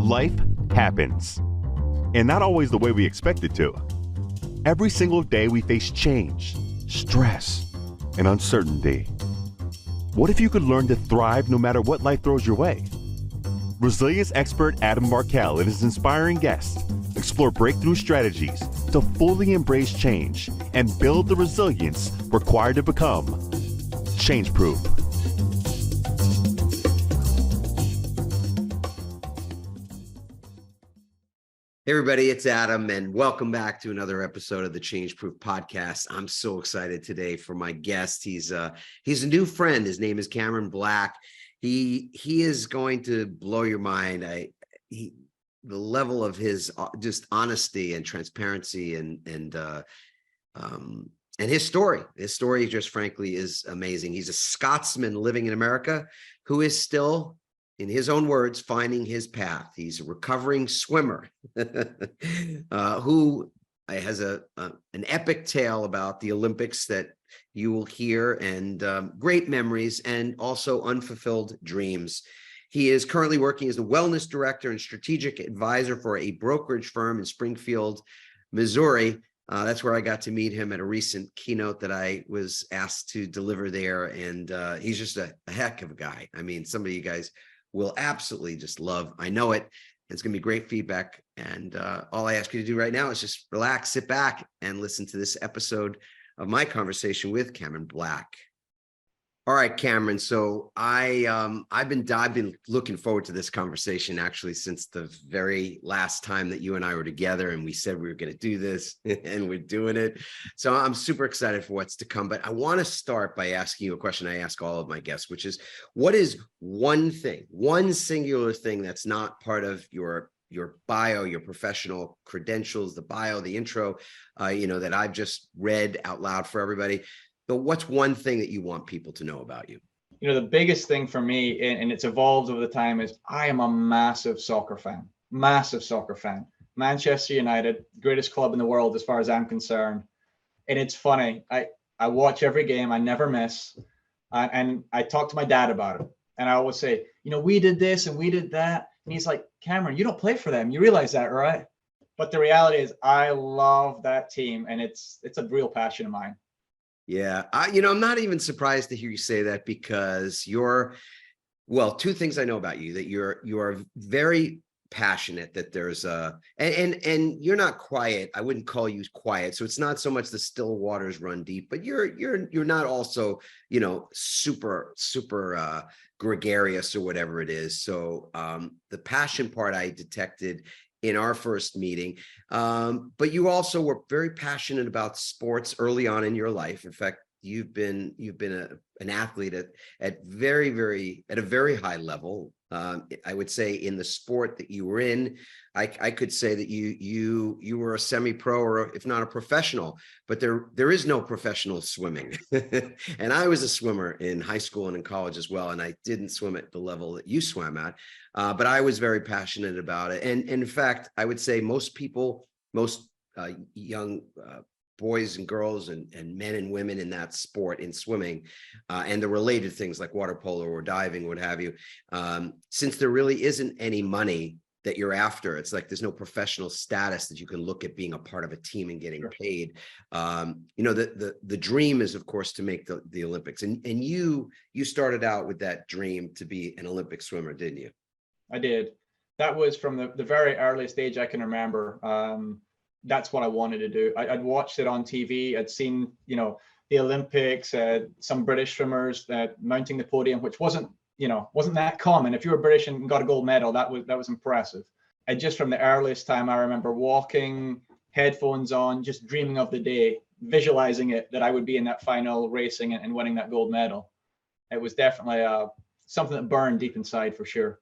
Life happens, and not always the way we expect it to. Every single day we face change, stress, and uncertainty. What if you could learn to thrive no matter what life throws your way? Resilience expert Adam Markell and his inspiring guests explore breakthrough strategies to fully embrace change and build the resilience required to become change-proof. Hey everybody, it's Adam, and welcome back to another episode of the Change Proof Podcast. I'm so excited today for my guest. He's a new friend. His name is Cameron Black. He is going to blow your mind. The level of his just honesty and transparency and his story. His story just frankly is amazing. He's a Scotsman living in America who is still, in his own words, finding his path. He's a recovering swimmer who has an epic tale about the Olympics that you will hear, and great memories and also unfulfilled dreams. He is currently working as the wellness director and strategic advisor for a brokerage firm in Springfield, Missouri. That's where I got to meet him at a recent keynote that I was asked to deliver there. And he's just a heck of a guy. I mean, some of you guys will absolutely just love. I know it. It's going to be great feedback. And all I ask you to do right now is just relax, sit back, and listen to this episode of my conversation with Cameron Black. All right, Cameron. So I've been looking forward to this conversation actually since the very last time that you and I were together, and we said we were going to do this, and we're doing it. So I'm super excited for what's to come. But I want to start by asking you a question I ask all of my guests, which is, what is one singular thing that's not part of your bio, your professional credentials, the bio, the intro, that I've just read out loud for everybody? But what's one thing that you want people to know about you? The biggest thing for me, and it's evolved over the time, is I am a massive soccer fan. Manchester United, greatest club in the world as far as I'm concerned. And it's funny, I watch every game, I never miss. And I talk to my dad about it. And I always say, we did this and we did that. And he's like, Cameron, you don't play for them. You realize that, right? But the reality is I love that team, and it's a real passion of mine. Yeah, I'm not even surprised to hear you say that, because two things I know about you: that you are very passionate, that there's and you're not quiet. I wouldn't call you quiet. So it's not so much the still waters run deep, but you're not also, super gregarious or whatever it is. So the passion part I detected in our first meeting, but you also were very passionate about sports early on in your life. In fact, you've been an athlete at a very high level. I would say in the sport that you were in, I could say that you were a semi-pro, or if not a professional, but there is no professional swimming. And I was a swimmer in high school and in college as well, and I didn't swim at the level that you swam at, but I was very passionate about it. And in fact, I would say most young boys and girls and men and women in that sport, in swimming, and the related things like water polo or diving, what have you, since there really isn't any money that you're after, it's like there's no professional status that you can look at being a part of a team and getting paid. The dream is, of course, to make the Olympics, and you started out with that dream to be an Olympic swimmer, didn't you? I did. That was from the very earliest age I can remember. That's what I wanted to do. I'd watched it on TV. I'd seen, the Olympics, some British swimmers mounting the podium, which wasn't that common. If you were British and got a gold medal, that was impressive. And just from the earliest time, I remember walking, headphones on, just dreaming of the day, visualizing it, that I would be in that final racing and winning that gold medal. It was definitely something that burned deep inside, for sure.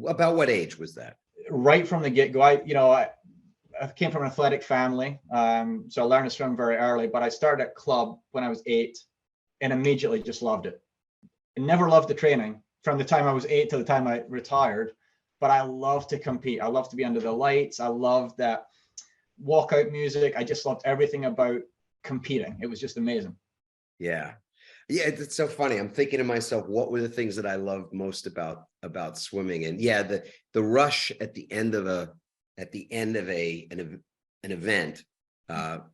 About what age was that? Right from the get-go. I came from an athletic family, so I learned to swim very early, but I started at club when I was 8 and immediately just loved it. I never loved the training from the time I was 8 to the time I retired, but I love to compete. I love to be under the lights. I love that walkout music. I just loved everything about competing. It was just amazing. Yeah. Yeah, it's so funny. I'm thinking to myself, what were the things that I loved most about swimming? And yeah, the rush at the end of an event.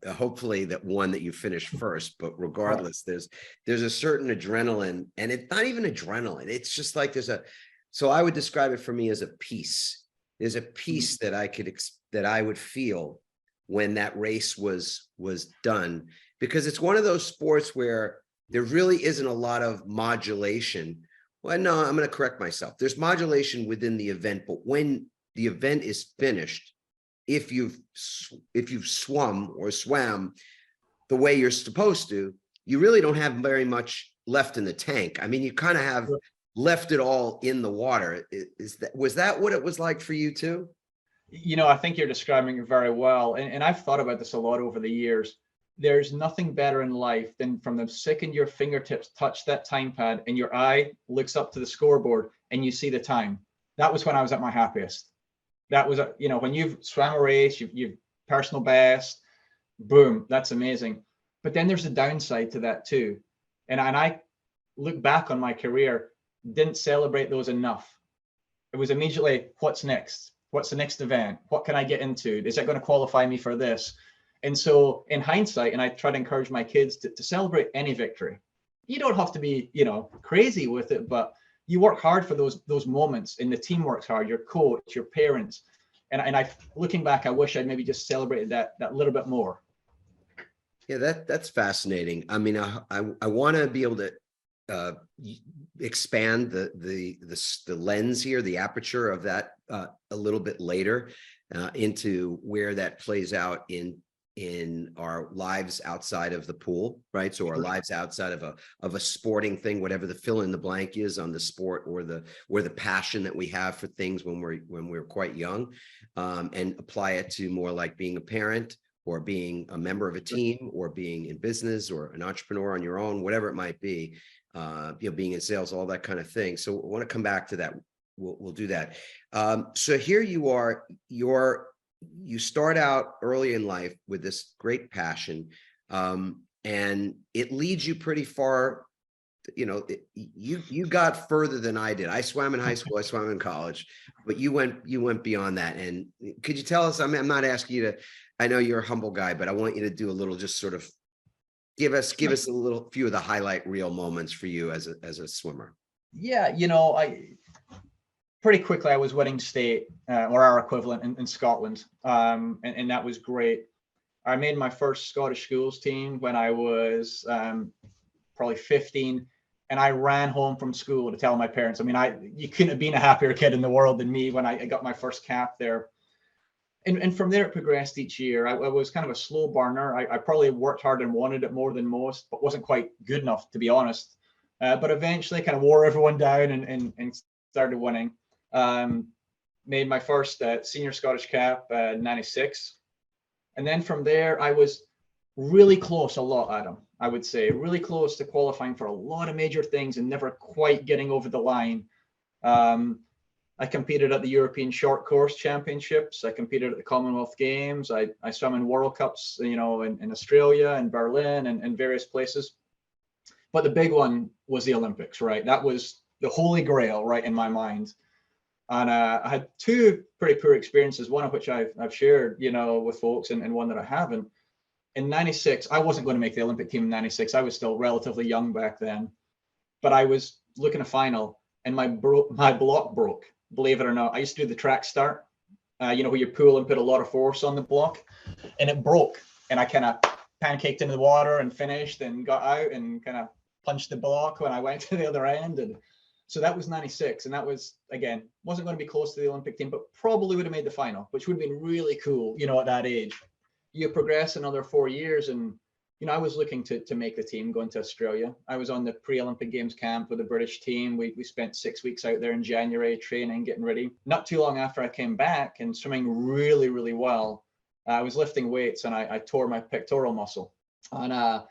Hopefully that one that you finish first, but Right. regardless, there's a certain adrenaline, and it's not even adrenaline. It's just like so I would describe it for me as a peace. There's a Mhm. peace that that I would feel when that race was done, because it's one of those sports where there really isn't a lot of modulation. Well, no, I'm going to correct myself. There's modulation within the event, but when the event is finished, if you've swum or swam the way you're supposed to, you really don't have very much left in the tank. I mean, you kind of have left it all in the water. Was that what it was like for you too? I think you're describing it very well. And I've thought about this a lot over the years. There's nothing better in life than from the second your fingertips touch that time pad and your eye looks up to the scoreboard and you see the time. That was when I was at my happiest. That was, when you've swam a race, you've personal best, boom, that's amazing. But then there's a downside to that too. And I look back on my career, didn't celebrate those enough. It was immediately, what's next? What's the next event? What can I get into? Is that going to qualify me for this? And so in hindsight, and I try to encourage my kids to celebrate any victory. You don't have to be, crazy with it, but you work hard for those moments, and the team works hard, your coach, your parents. And I looking back, I wish I'd maybe just celebrated that little bit more. Yeah, that's fascinating. I mean, I want to be able to expand the lens here, the aperture of that a little bit later, into where that plays out in our lives outside of the pool, right? So our lives outside of a sporting thing, whatever the fill in the blank is on the sport, or the passion that we have for things when we're quite young, and apply it to more like being a parent, or being a member of a team, or being in business, or an entrepreneur on your own, whatever it might be, being in sales, all that kind of thing. So I want to come back to that. We'll do that. So here you are, you start out early in life with this great passion, and it leads you pretty far. You got further than I did. I swam in high school, I swam in college, but you went beyond that. And could you tell us, I mean, I'm not asking you to, I know you're a humble guy, but I want you to do a little, just sort of give us a little few of the highlight reel moments for you as a swimmer. Yeah, I pretty quickly I was winning state, or our equivalent in Scotland, and that was great. I made my first Scottish schools team when I was probably 15, and I ran home from school to tell my parents. I mean, you couldn't have been a happier kid in the world than me when I got my first cap there. And from there it progressed each year. I was kind of a slow burner. I probably worked hard and wanted it more than most, but wasn't quite good enough, to be honest. But eventually kind of wore everyone down and started winning. Made my first senior Scottish cap in 96. And then from there, I was really close a lot, Adam, I would say, really close to qualifying for a lot of major things and never quite getting over the line. I competed at the European Short Course Championships. I competed at the Commonwealth Games. I swam in World Cups, in Australia and Berlin and various places. But the big one was the Olympics, right? That was the holy grail, right, in my mind. And I had two pretty poor experiences, one of which I've shared, with folks, and one that I haven't. In 96, I wasn't going to make the Olympic team in 96. I was still relatively young back then. But I was looking at final, and my block broke. Believe it or not, I used to do the track start, where you pull and put a lot of force on the block, and it broke. And I kind of pancaked into the water and finished and got out and kind of punched the block when I went to the other end. And so that was 96. And that was, again, wasn't going to be close to the Olympic team, but probably would have made the final, which would have been really cool, at that age. You progress another 4 years, and I was looking to make the team, going to Australia. I was on the pre-Olympic Games camp with the British team. We spent 6 weeks out there in January training, getting ready. Not too long after I came back and swimming really, really well, I was lifting weights and I tore my pectoral muscle. And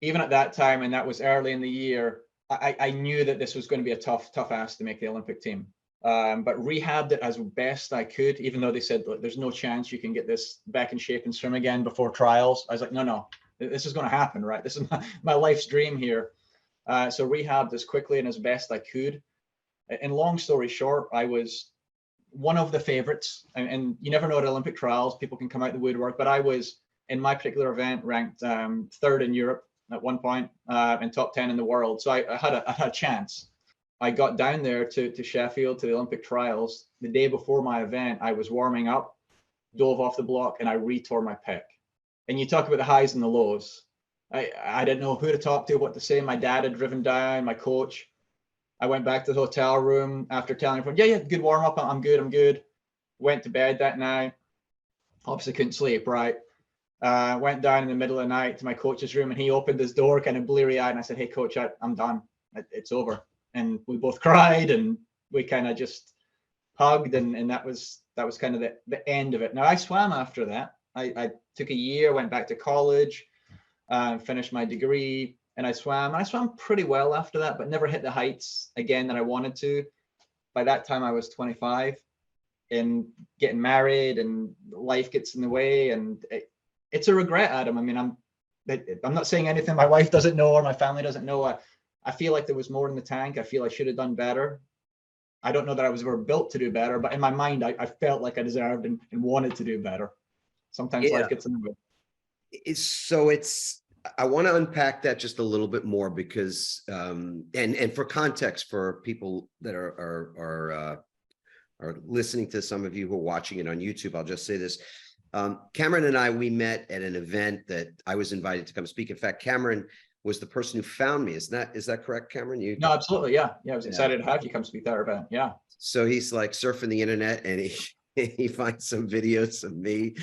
even at that time, and that was early in the year, I knew that this was going to be a tough ask to make the Olympic team. But rehabbed it as best I could, even though they said, look, there's no chance you can get this back in shape and swim again before trials. I was like, no, this is going to happen, right? This is my life's dream here. So rehabbed as quickly and as best I could. And long story short, I was one of the favorites. And you never know at Olympic trials, people can come out the woodwork, but I was, in my particular event, ranked third in Europe at one point, and top 10 in the world. So I had a chance. I got down there to Sheffield, to the Olympic trials. The day before my event, I was warming up, dove off the block, and I retore my pec. And you talk about the highs and the lows. I didn't know who to talk to, what to say. My dad had driven down, my coach. I went back to the hotel room after telling everyone, yeah, good warm up. I'm good. Went to bed that night. Obviously couldn't sleep, right? Went down in the middle of the night to my coach's room, and he opened his door kind of bleary eyed. And I said, hey, coach, I'm done. It's over. And we both cried, and we kind of just hugged. And that was kind of the end of it. Now I swam after that. I took a year, went back to college, finished my degree, and I swam. I swam pretty well after that, but never hit the heights again that I wanted to. By that time, I was 25 and getting married, and life gets in the way. And it's a regret, Adam. I mean, I'm not saying anything my wife doesn't know or my family doesn't know. I feel like there was more in the tank. I feel I should have done better. I don't know that I was ever built to do better, but in my mind, I felt like I deserved and wanted to do better. Sometimes life gets in the way. I want to unpack that just a little bit more because, and for context for people that are listening to some of you who are watching it on YouTube, I'll just say this. Cameron and we met at an event that I was invited to come speak. In fact, Cameron was the person who found me. Is that correct, Cameron? No, absolutely. Yeah. I was excited to have you come speak that event. Yeah. So he's like surfing the internet, and he finds some videos of me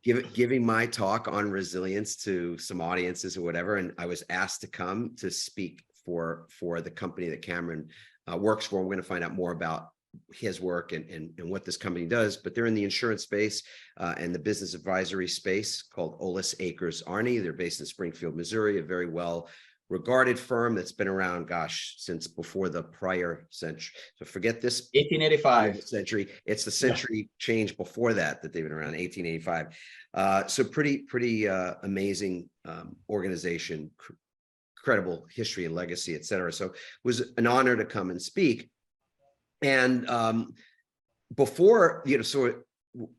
giving my talk on resilience to some audiences or whatever. And I was asked to come to speak for the company that Cameron works for. We're going to find out more about his work and what this company does, but they're in the insurance space and the business advisory space called Ollis, Akers, Arney. They're based in Springfield, Missouri, a very well regarded firm that's been around, since before the prior century. So forget this 1885 century. It's the century change before that they've been around, 1885. So pretty amazing organization, credible history and legacy, et cetera. So it was an honor to come and speak. And before, so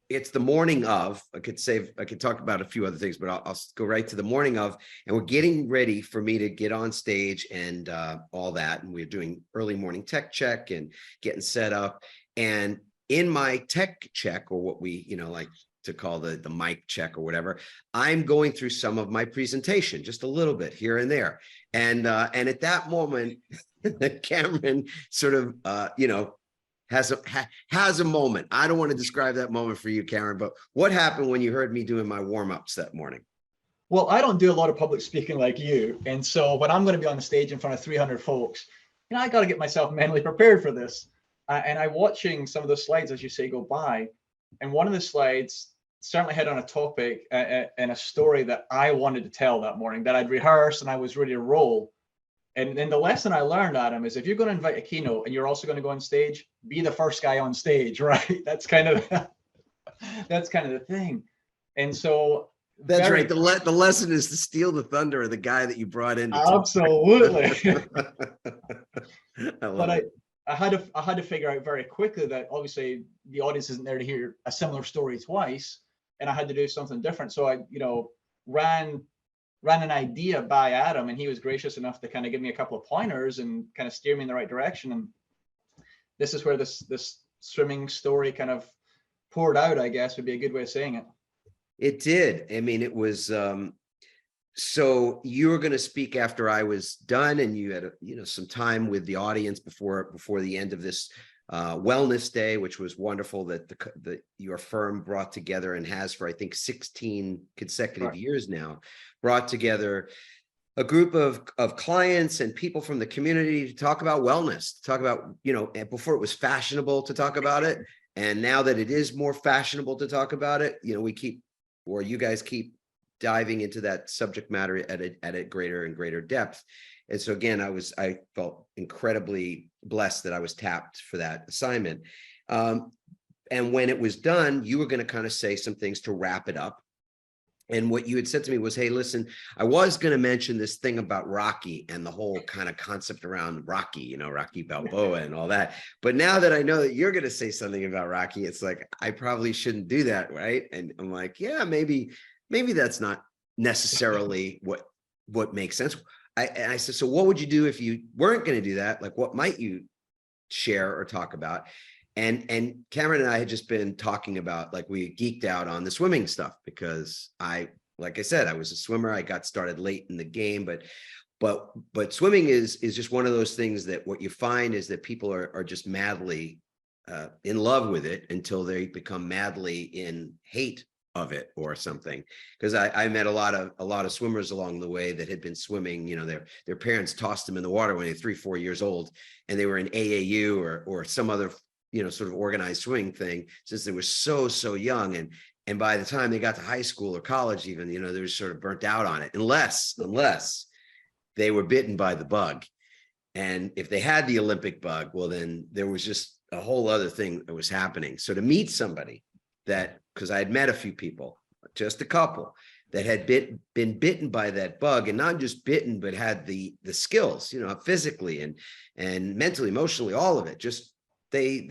it's the morning of, I could talk about a few other things, but I'll go right to the morning of, and we're getting ready for me to get on stage and all that. And we're doing early morning tech check and getting set up. And in my tech check, or what we, like to call the mic check or whatever, I'm going through some of my presentation, just a little bit here and there. And at that moment, Cameron sort of, has a moment. I don't want to describe that moment for you, Cameron, but what happened when you heard me doing my warm-ups that morning? Well, I don't do a lot of public speaking like you. And so when I'm going to be on the stage in front of 300 folks, I got to get myself mentally prepared for this. And I'm watching some of the slides, as you say, go by. And one of the slides certainly hit on a topic and a story that I wanted to tell that morning, that I'd rehearsed and I was ready to roll. And then the lesson I learned, Adam, is if you're going to invite a keynote and you're also going to go on stage, be the first guy on stage, right? That's kind of the thing. And so that's right. The lesson is to steal the thunder of the guy that you brought in. Absolutely. But I had to figure out very quickly that obviously the audience isn't there to hear a similar story twice, and I had to do something different. So I, ran an idea by Adam, and he was gracious enough to kind of give me a couple of pointers and kind of steer me in the right direction. And this is where this swimming story kind of poured out, I guess would be a good way of saying it. It did. I mean, it was, so you were going to speak after I was done, and you had, some time with the audience before the end of this wellness day, which was wonderful that your firm brought together and has for, I think, 16 consecutive years now, brought together a group of clients and people from the community to talk about wellness, to talk about, before it was fashionable to talk about it. And now that it is more fashionable to talk about it, you guys keep diving into that subject matter at a greater and greater depth. And so again, I felt incredibly blessed that I was tapped for that assignment. And when it was done, you were going to kind of say some things to wrap it up. And what you had said to me was, hey, listen, I was going to mention this thing about Rocky and the whole kind of concept around Rocky, Rocky Balboa and all that. But now that I know that you're going to say something about Rocky, it's like, I probably shouldn't do that. Right. And I'm like, yeah, maybe that's not necessarily what makes sense. And I said, so what would you do if you weren't going to do that? Like, what might you share or talk about? And Cameron and I had just been talking about, like, we geeked out on the swimming stuff because like I said, I was a swimmer. I got started late in the game, but swimming is just one of those things that what you find is that people are just madly in love with it until they become madly in hate of it or something. Because I met a lot of swimmers along the way that had been swimming, their parents tossed them in the water when they were 3-4 years old, and they were in AAU or some other sort of organized swimming thing since they were so young. And by the time they got to high school or college, even, they were sort of burnt out on it, unless they were bitten by the bug. And if they had the Olympic bug, well, then there was just a whole other thing that was happening. So to meet somebody because I had met a few people, just a couple, that had been bitten by that bug, and not just bitten, but had the skills, physically and mentally, emotionally, all of it. Just they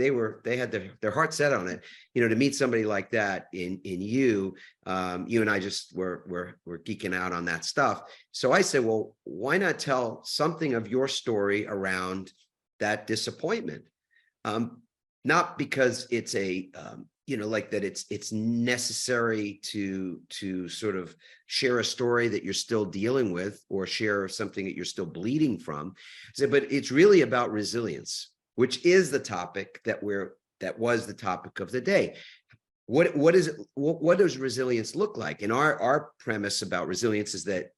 had their heart set on it, to meet somebody like that in you and I just were geeking out on that stuff. So I said, well, why not tell something of your story around that disappointment? Not because it's like that it's necessary to sort of share a story that you're still dealing with or share something that you're still bleeding from. But it's really about resilience, which is the topic that was the topic of the day. What does resilience look like? And our premise about resilience is that,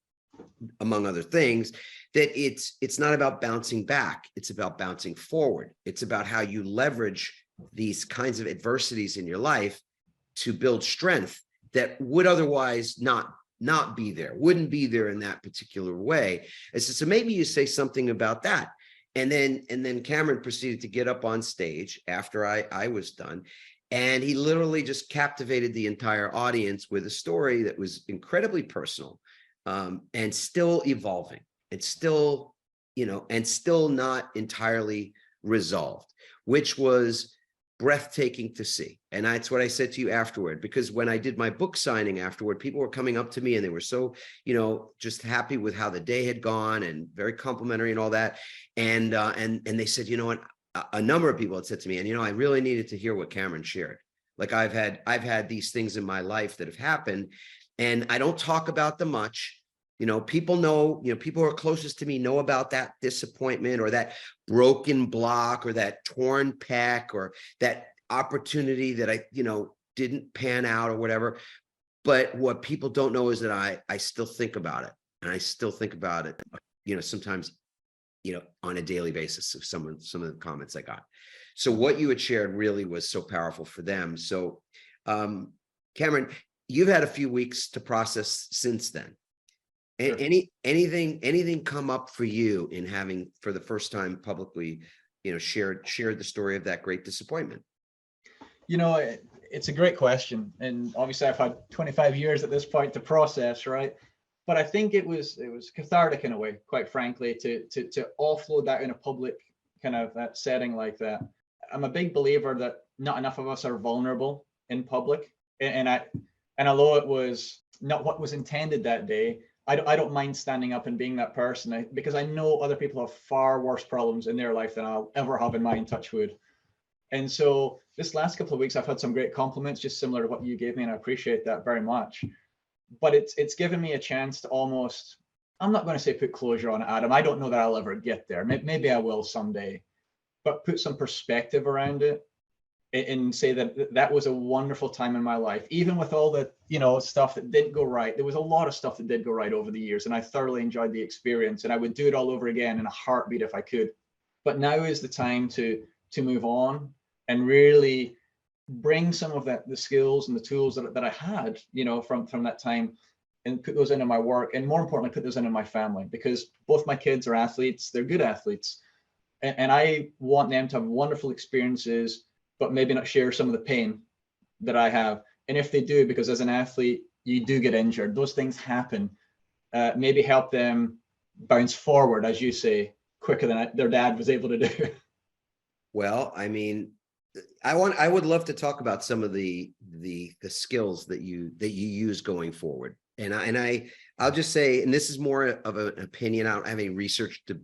among other things, that it's not about bouncing back, it's about bouncing forward. It's about how you leverage these kinds of adversities in your life to build strength that would otherwise not be there, wouldn't be there in that particular way. And so maybe you say something about that. And then Cameron proceeded to get up on stage after I was done. And he literally just captivated the entire audience with a story that was incredibly personal, and still evolving, and still not entirely resolved, which was breathtaking to see. And that's what I said to you afterward, because when I did my book signing afterward, people were coming up to me and they were so, just happy with how the day had gone and very complimentary and all that. And they said, what, a number of people had said to me, and, I really needed to hear what Cameron shared. Like, I've had these things in my life that have happened, and I don't talk about them much. People know, people who are closest to me know about that disappointment or that broken block or that torn pec or that opportunity that I, didn't pan out or whatever. But what people don't know is that I still think about it, and I still think about it, sometimes, on a daily basis of some of the comments I got. So what you had shared really was so powerful for them. So, Cameron, you've had a few weeks to process since then. Sure. Anything come up for you in having, for the first time publicly, shared the story of that great disappointment? It's a great question, and obviously I've had 25 years at this point to process, right? But I think it was cathartic in a way, quite frankly, to offload that in a public kind of that setting like that. I'm a big believer that not enough of us are vulnerable in public, and although it was not what was intended that day, I don't mind standing up and being that person, because I know other people have far worse problems in their life than I'll ever have in mine, touch wood. And so this last couple of weeks, I've had some great compliments, just similar to what you gave me, and I appreciate that very much. But it's given me a chance to almost, I'm not going to say put closure on it, Adam. I don't know that I'll ever get there. Maybe I will someday, but put some perspective around it and say that was a wonderful time in my life, even with all the stuff that didn't go right. There was a lot of stuff that did go right over the years, and I thoroughly enjoyed the experience, and I would do it all over again in a heartbeat if I could. But now is the time to move on and really bring some of the skills and the tools that I had from that time, and put those into my work, and more importantly, put those into my family, because both my kids are athletes. They're good athletes, and I want them to have wonderful experiences, but maybe not share some of the pain that I have. And if they do, because as an athlete, you do get injured. Those things happen. Maybe help them bounce forward, as you say, quicker than their dad was able to do. Well, I mean, I would love to talk about some of the skills that you use going forward. I'll just say, and this is more of an opinion. I don't have any research to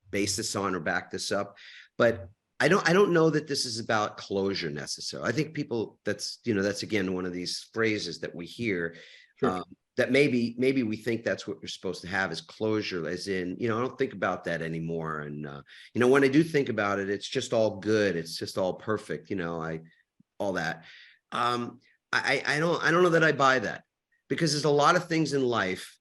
base this on or back this up, but I don't know that this is about closure necessarily. I think people, that's again one of these phrases that we hear. Sure. That maybe we think that's what we're supposed to have, is closure, as in, I don't think about that anymore. And when I do think about it, it's just all good. It's just all perfect. All that. I don't know that I buy that, because there's a lot of things in life.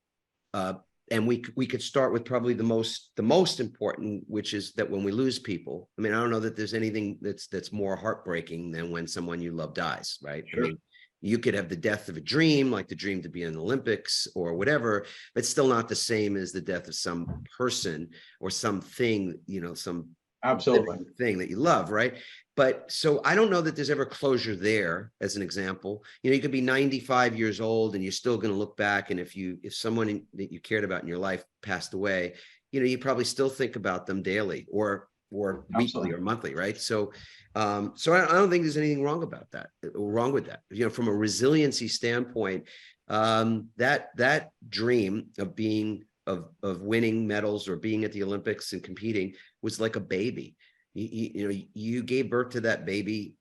And we could start with probably the most important, which is that when we lose people, I mean, I don't know that there's anything that's more heartbreaking than when someone you love dies, right? Sure. I mean, you could have the death of a dream, like the dream to be in the Olympics or whatever, but still not the same as the death of some person or something, some Absolutely thing that you love, right? But so I don't know that there's ever closure there. As an example, you could be 95 years old and you're still going to look back, and if someone that you cared about in your life passed away, you probably still think about them daily or weekly Absolutely. or monthly, right? So I don't think there's anything wrong with that. From a resiliency standpoint, that dream of being of winning medals or being at the Olympics and competing was like a baby. You gave birth to that baby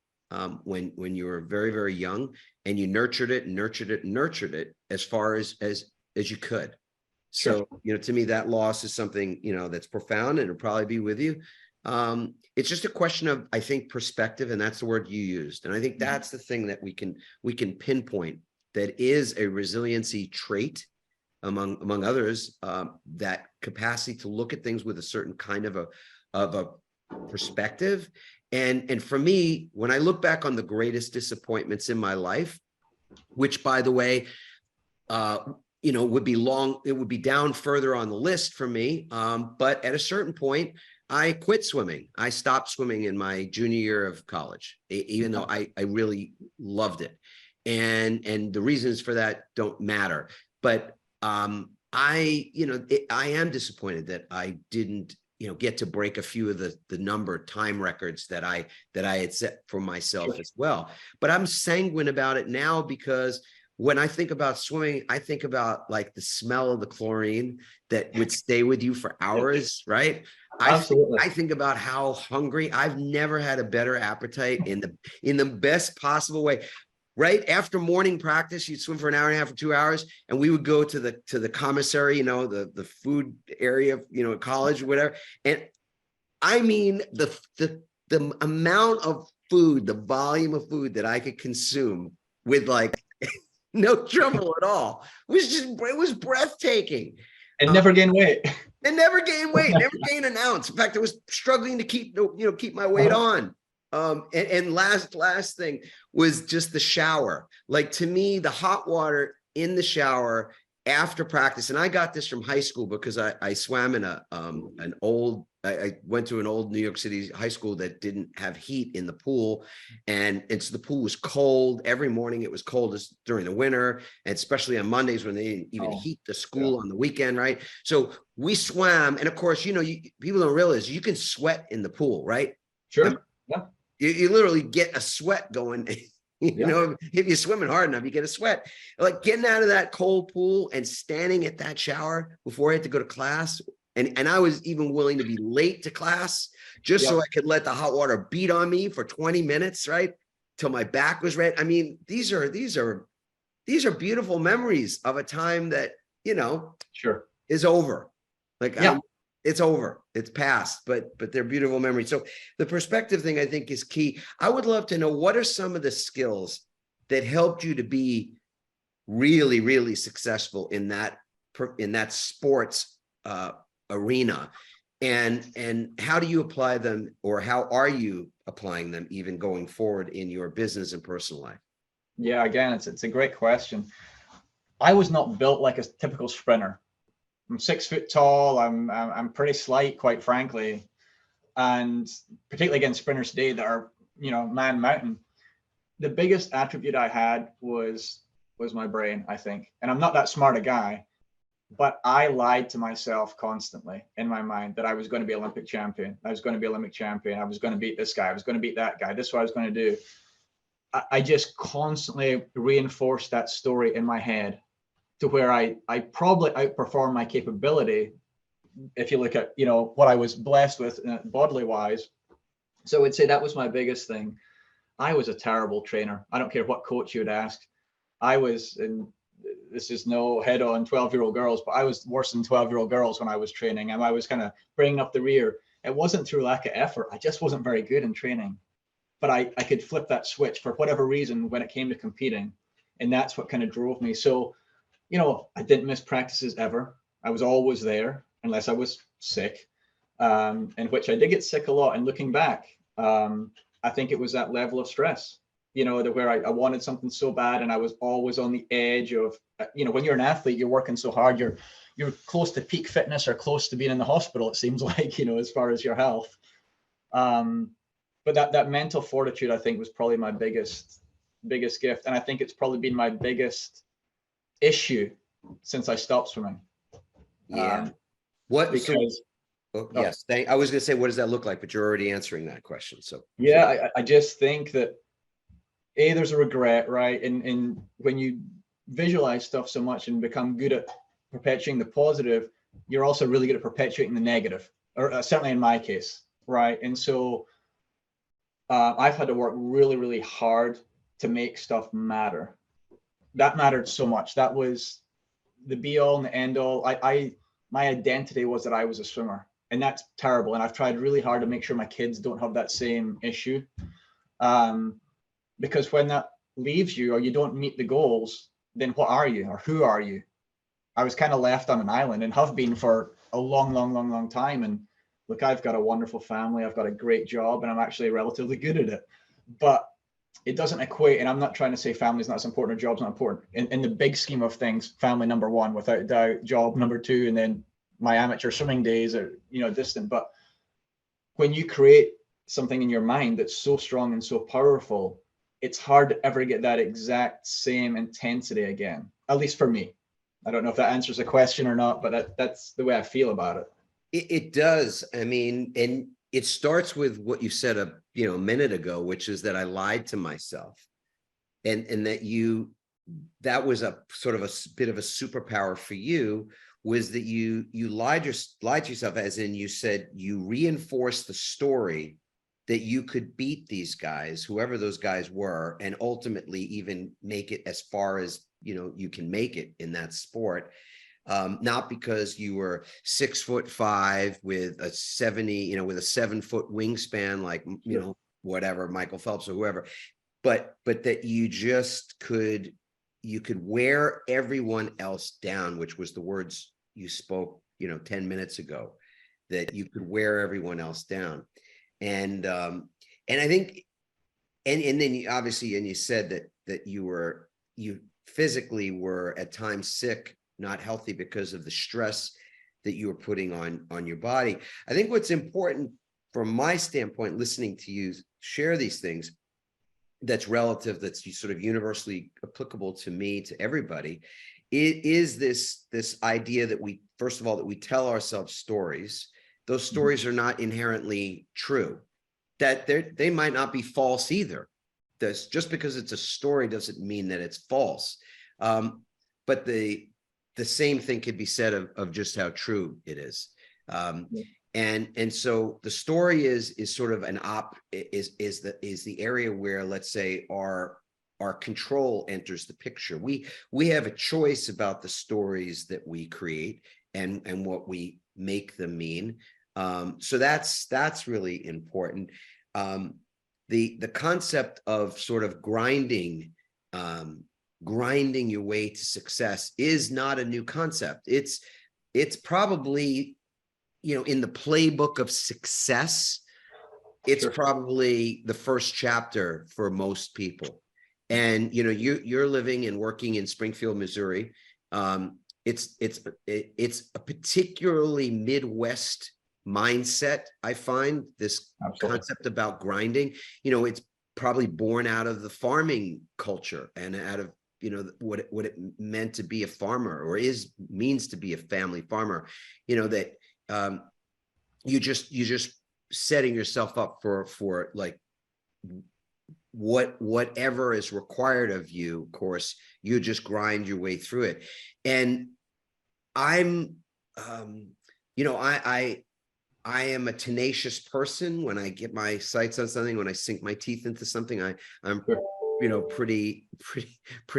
when you were very, very young, and you nurtured it as far as you could. So, to me, that loss is something, that's profound, and it'll probably be with you. It's just a question of, I think, perspective, and that's the word you used. And I think that's the thing that we can pinpoint that is a resiliency trait among others, that capacity to look at things with a certain kind of a perspective. And for me, when I look back on the greatest disappointments in my life, which, by the way, would be down further on the list for me. But at a certain point, I quit swimming. I stopped swimming in my junior year of college, even though I really loved it. And the reasons for that don't matter. But I am disappointed that I didn't, get to break a few of the time records that I had set for myself as well. But I'm sanguine about it now, because when I think about swimming, I think about like the smell of the chlorine that would stay with you for hours, right? Absolutely. I think about how hungry. I've never had a better appetite in the best possible way. Right after morning practice, you'd swim for an hour and a half or 2 hours, and we would go to the commissary, the food area, at college or whatever. And I mean, the amount of food, the volume of food that I could consume with like no trouble at all it was breathtaking. And never gain weight. And never gain weight, never gain an ounce. In fact, I was struggling to keep my weight on. And last thing was just the shower. Like, to me, the hot water in the shower after practice, and I got this from high school because I swam in I went to an old New York City high school that didn't have heat in the pool. And so the pool was cold. Every morning it was cold during the winter, and especially on Mondays when they didn't even heat the school on the weekend, right? So we swam. And of course, people don't realize you can sweat in the pool, right? Sure. Yeah. You literally get a sweat going. If you're swimming hard enough, you get a sweat. Like getting out of that cold pool and standing at that shower before I had to go to class. And I was even willing to be late to class just so I could let the hot water beat on me for 20 minutes, right? Till my back was red. I mean, these are beautiful memories of a time that, sure, is over. Like, it's over, it's past, but they're beautiful memories. So the perspective thing, I think, is key. I would love to know, what are some of the skills that helped you to be really, really successful in that sports arena, and how do you apply them, or how are you applying them even going forward in your business and personal life? Yeah, again, it's a great question. I was not built like a typical sprinter. I'm 6 foot tall. I'm pretty slight, quite frankly, and particularly against sprinters today that are, man mountain. The biggest attribute I had was was my brain, I think. And I'm not that smart a guy, but I lied to myself constantly in my mind that I was going to be Olympic champion. I was going to be Olympic champion. I was going to beat this guy. I was going to beat that guy. This is what I was going to do. I just constantly reinforced that story in my head to where I probably outperformed my capability. If you look at, you know, what I was blessed with bodily wise. So I would say that was my biggest thing. I was a terrible trainer. I don't care what coach you would ask. I was, and this is no head on 12-year-old girls, but I was worse than 12-year-old girls when I was training, and I was kind of bringing up the rear. It wasn't through lack of effort. I just wasn't very good in training, but I could flip that switch for whatever reason when it came to competing. And that's what kind of drove me. So, you know, I didn't miss practices ever. I was always there unless I was sick, in which I did get sick a lot. And looking back, I think it was that level of stress, you know, where I wanted something so bad, and I was always on the edge of, you know, when you're an athlete, you're working so hard, you're close to peak fitness or close to being in the hospital, it seems like, you know, as far as your health. But that mental fortitude, I think, was probably my biggest gift. And I think it's probably been my biggest issue since I stopped swimming. Yeah. Because yes, I was going to say, what does that look like? But you're already answering that question. So yeah, I just think that there's a regret, right? And when you visualize stuff so much and become good at perpetuating the positive, you're also really good at perpetuating the negative, or certainly in my case, right? And so I've had to work really, really hard to make stuff matter. That mattered so much. That was the be all and the end all. My identity was that I was a swimmer, and that's terrible. And I've tried really hard to make sure my kids don't have that same issue. Because when that leaves you, or you don't meet the goals, then what are you, or who are you? I was kind of left on an island, and have been for a long time. And look, I've got a wonderful family. I've got a great job, and I'm actually relatively good at it. But it doesn't equate. And I'm not trying to say family's not as important or job's not important. In the big scheme of things, family number one, without a doubt, job number two, and then my amateur swimming days are, you know, distant. But when you create something in your mind that's so strong and so powerful, it's hard to ever get that exact same intensity again, at least for me. I don't know if that answers the question or not, but that's the way I feel about it. It does. I mean, and it starts with what you said a minute ago, which is that I lied to myself, and that was a sort of a bit of a superpower for you, was that you lied to yourself, as in you said you reinforced the story that you could beat these guys, whoever those guys were, and ultimately even make it as far as you can make it in that sport. Not because you were 6'5" with a 70, with a 7-foot wingspan, like, whatever, Michael Phelps or whoever, but that you could wear everyone else down, which was the words you spoke, 10 minutes ago, that you could wear everyone else down. And I think, and then obviously, and you said that you physically were at times sick, not healthy, because of the stress that you were putting on your body. I think what's important from my standpoint, listening to you share these things, that's relative, that's sort of universally applicable to me, to everybody, it is this idea that we, first of all, that we tell ourselves stories. Those stories are not inherently true, that they might not be false either. Just because it's a story doesn't mean that it's false. But the same thing could be said of just how true it is. And so the story is sort of is the area where, let's say, our control enters the picture. We have a choice about the stories that we create and what we make them mean. So that's really important. The concept of sort of grinding your way to success is not a new concept. It's probably, in the playbook of success, it's probably the first chapter for most people. And you're living and working in Springfield, Missouri. It's a particularly Midwest mindset. I find this concept about grinding, it's probably born out of the farming culture and out of what it meant to be a farmer, or means to be a family farmer, that you just setting yourself up for like whatever is required of you. Of course, you just grind your way through it. And I'm I am a tenacious person. When I get my sights on something, when I sink my teeth into something, I'm pretty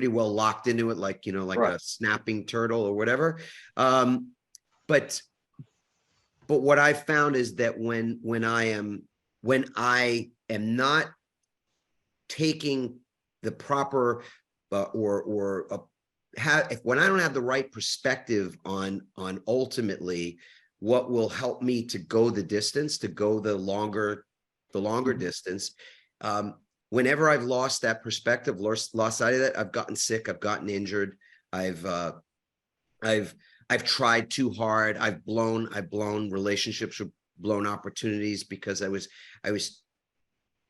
well locked into it, like a snapping turtle or whatever. But what I've found is that when I am not taking the proper when I don't have the right perspective on ultimately what will help me to go the distance, to go the longer distance. Whenever I've lost that perspective, lost sight of that, I've gotten sick, I've gotten injured, I've tried too hard, I've blown relationships, or blown opportunities, because I was,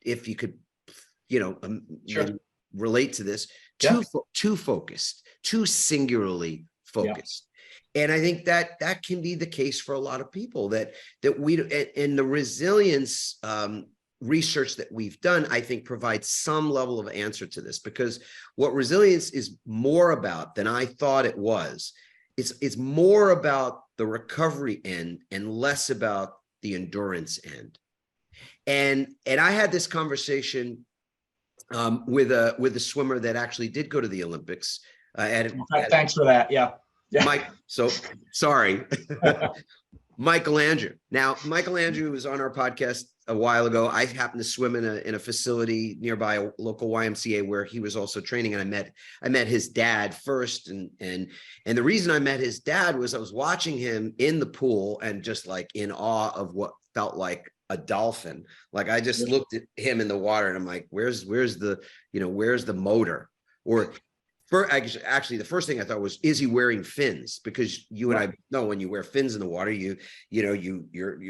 if you could, Sure. relate to this, too focused, too singularly focused. And I think that can be the case for a lot of people, that we, and the resilience research that we've done, I think, provides some level of answer to this, because what resilience is more about than I thought it was, it's more about the recovery end and less about the endurance end. And I had this conversation with a swimmer that actually did go to the Olympics. Thanks for that. Yeah. Mike, so sorry. Michael Andrew. Now, Michael Andrew was on our podcast a while ago. I happened to swim in a facility nearby, a local YMCA, where he was also training, and I met his dad first. And the reason I met his dad was I was watching him in the pool and just like in awe of what felt like a dolphin. Like, I just looked at him in the water and I'm like, where's the motor? Or actually, the first thing I thought was, is he wearing fins? Because you and I know, when you wear fins in the water, you're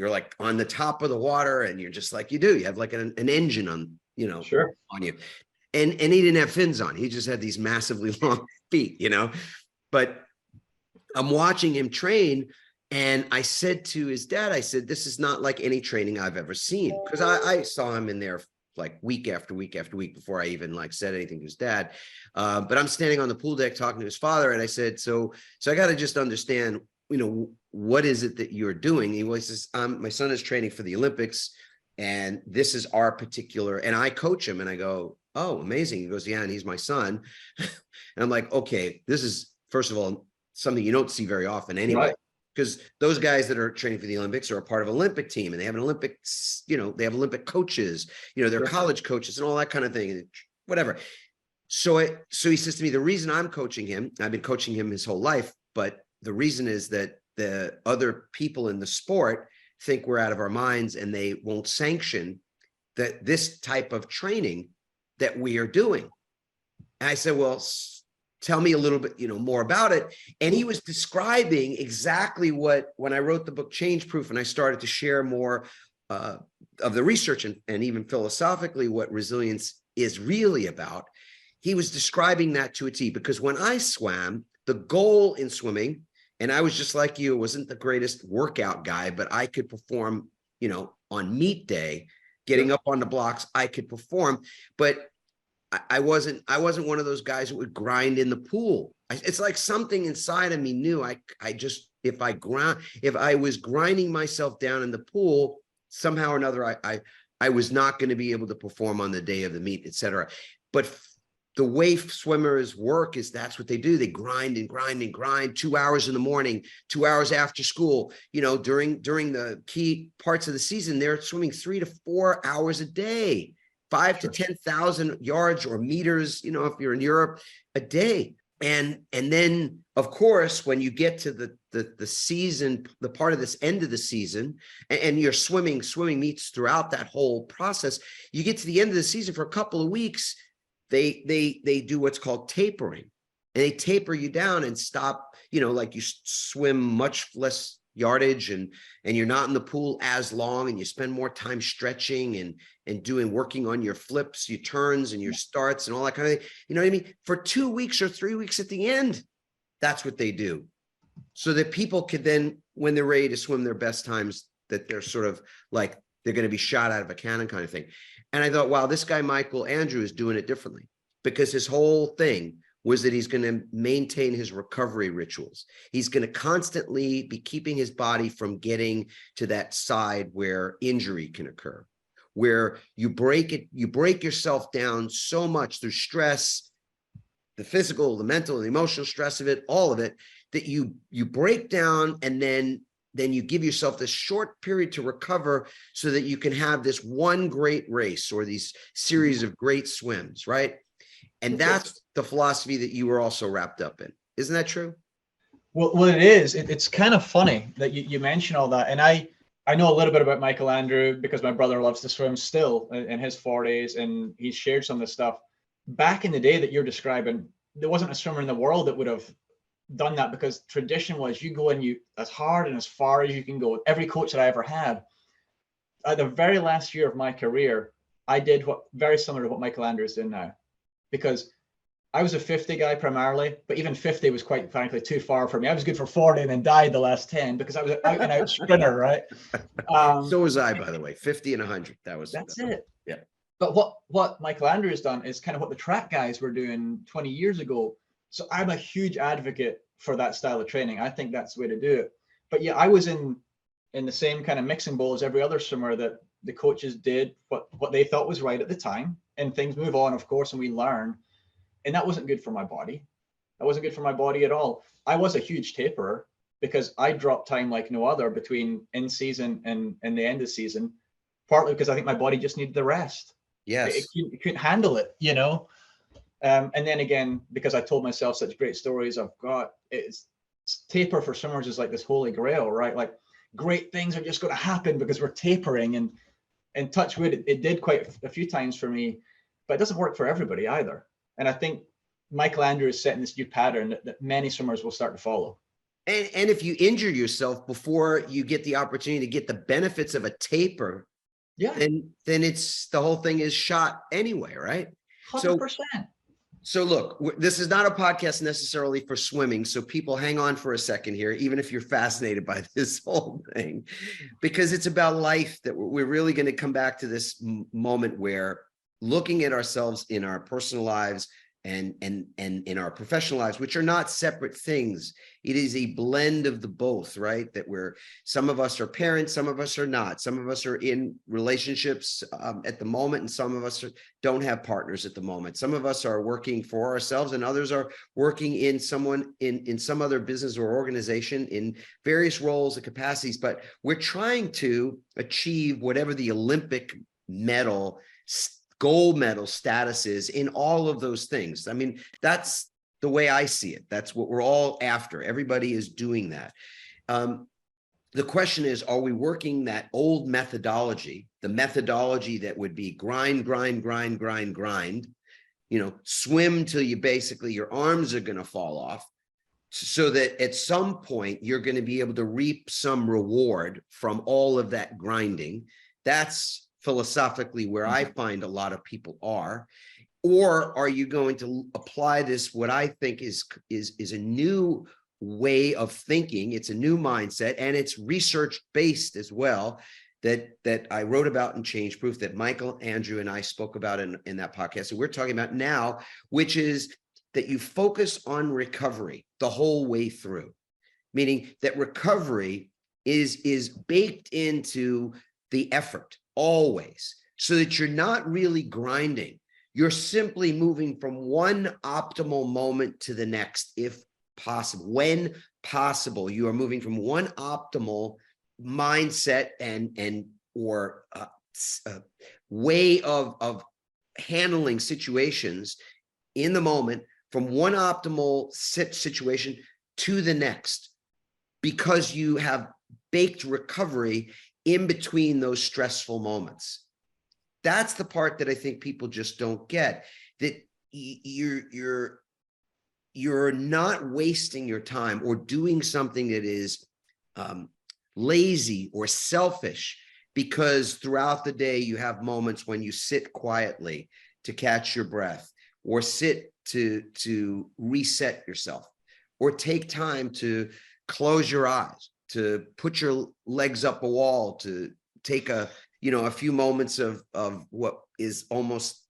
like on the top of the water, and you're just like, you have like an engine on, on you. And he didn't have fins on. He just had these massively long feet, But I'm watching him train, and I said to his dad, I said, this is not like any training I've ever seen, because I saw him in there like week after week after week before I even like said anything to his dad. But I'm standing on the pool deck talking to his father, and I said, so I got to just understand, what is it that you're doing? He says, my son is training for the Olympics, and this is our particular, and I coach him. And I go, oh, amazing. He goes, yeah, and he's my son. And I'm like, okay, this is, first of all, something you don't see very often anyway. Right. Because those guys that are training for the Olympics are a part of an Olympic team, and they have an Olympics, they have Olympic coaches, they're college coaches and all that kind of thing, whatever. So he says to me, the reason I'm coaching him, I've been coaching him his whole life, but the reason is that the other people in the sport think we're out of our minds, and they won't sanction this type of training that we are doing. And I said, well, tell me a little bit, more about it. And he was describing exactly when I wrote the book Change Proof, and I started to share more of the research and even philosophically what resilience is really about. He was describing that to a T, because when I swam, the goal in swimming, and I was just like you, wasn't the greatest workout guy, but I could perform, on meet day, getting up on the blocks, I could perform, but I wasn't one of those guys that would grind in the pool. It's like something inside of me knew if I was grinding myself down in the pool, somehow or another, I was not going to be able to perform on the day of the meet, etc. But the way swimmers work is that's what they do. They grind and grind and grind 2 hours in the morning, 2 hours after school, during the key parts of the season, they're swimming 3 to 4 hours a day. 5 to 10,000 yards or meters, if you're in Europe, a day. And then, of course, when you get to the season, the part of this end of the season, and you're swimming meets throughout that whole process, you get to the end of the season for a couple of weeks, they do what's called tapering. And they taper you down and stop, like you swim much less yardage and you're not in the pool as long, and you spend more time stretching and working on your flips, your turns and your starts and all that kind of thing. You know what I mean? For 2 weeks or 3 weeks at the end, that's what they do. So that people could then, when they're ready to swim their best times, that they're sort of like, they're going to be shot out of a cannon kind of thing. And I thought, wow, this guy, Michael Andrew, is doing it differently, because his whole thing was that he's going to maintain his recovery rituals. He's going to constantly be keeping his body from getting to that side where injury can occur, where you break yourself down so much through stress, the physical, the mental, the emotional stress of it, all of it, that you break down, and then you give yourself this short period to recover so that you can have this one great race or these series of great swims, right? And that's the philosophy that you were also wrapped up in. Isn't that true? Well, it is. It's kind of funny that you mention all that. And I know a little bit about Michael Andrew because my brother loves to swim still in his 40s, and he's shared some of this stuff. Back in the day that you're describing, there wasn't a swimmer in the world that would have done that, because tradition was you go and you as hard and as far as you can go. Every coach that I ever had, at the very last year of my career, I did what very similar to what Michael Andrew is doing now, because I was a 50 guy primarily, but even 50 was quite frankly too far for me. I was good for 40 and then died the last 10 because I was an out and out sprinter, right? So was I, by the way, 50 and 100. That's it. Yeah. But what Michael Andrew has done is kind of what the track guys were doing 20 years ago. So I'm a huge advocate for that style of training. I think that's the way to do it. But yeah, I was in the same kind of mixing bowl as every other swimmer, that the coaches did what they thought was right at the time, and things move on, of course, and we learn. And that wasn't good for my body. That wasn't good for my body at all. I was a huge taperer because I dropped time like no other between in season and the end of season, partly because I think my body just needed the rest. Yes. It couldn't handle it, you know? And then again, because I told myself such great stories of God, it's taper for swimmers is like this holy grail, right? Like great things are just going to happen because we're tapering, and touch wood, it did quite a few times for me, but it doesn't work for everybody either. And I think Michael Andrew is setting this new pattern that many swimmers will start to follow. And if you injure yourself before you get the opportunity to get the benefits of a taper, then it's, the whole thing is shot anyway, right? 100%. So look, this is not a podcast necessarily for swimming. So people hang on for a second here, even if you're fascinated by this whole thing, because it's about life, that we're really going to come back to this moment where looking at ourselves in our personal lives and in our professional lives, which are not separate things. It is a blend of the both, right? That some of us are parents, some of us are not. Some of us are in relationships at the moment, and some of us don't have partners at the moment. Some of us are working for ourselves, and others are working in some other business or organization in various roles and capacities. But we're trying to achieve whatever the Olympic medal, gold medal status is in all of those things. I mean, that's the way I see it. That's what we're all after. Everybody is doing that. The question is, are we working that old methodology, the methodology that would be grind, swim till you basically, your arms are going to fall off, so that at some point you're going to be able to reap some reward from all of that grinding? That's philosophically where I find a lot of people are. Or are you going to apply this, what I think is a new way of thinking? It's a new mindset, and it's research based as well, that I wrote about in Change Proof, that Michael Andrew and I spoke about in that podcast. So we're talking about now, which is that you focus on recovery the whole way through, meaning that recovery is baked into the effort always, so that you're not really grinding. You're simply moving from one optimal moment to the next, if possible. When possible, you are moving from one optimal mindset or way of handling situations in the moment, from one optimal situation to the next, because you have baked recovery in between those stressful moments. That's the part that I think people just don't get, that you're not wasting your time or doing something that is lazy or selfish because throughout the day you have moments when you sit quietly to catch your breath, or sit to reset yourself, or take time to close your eyes, to put your legs up a wall, to take a few moments of what is almost,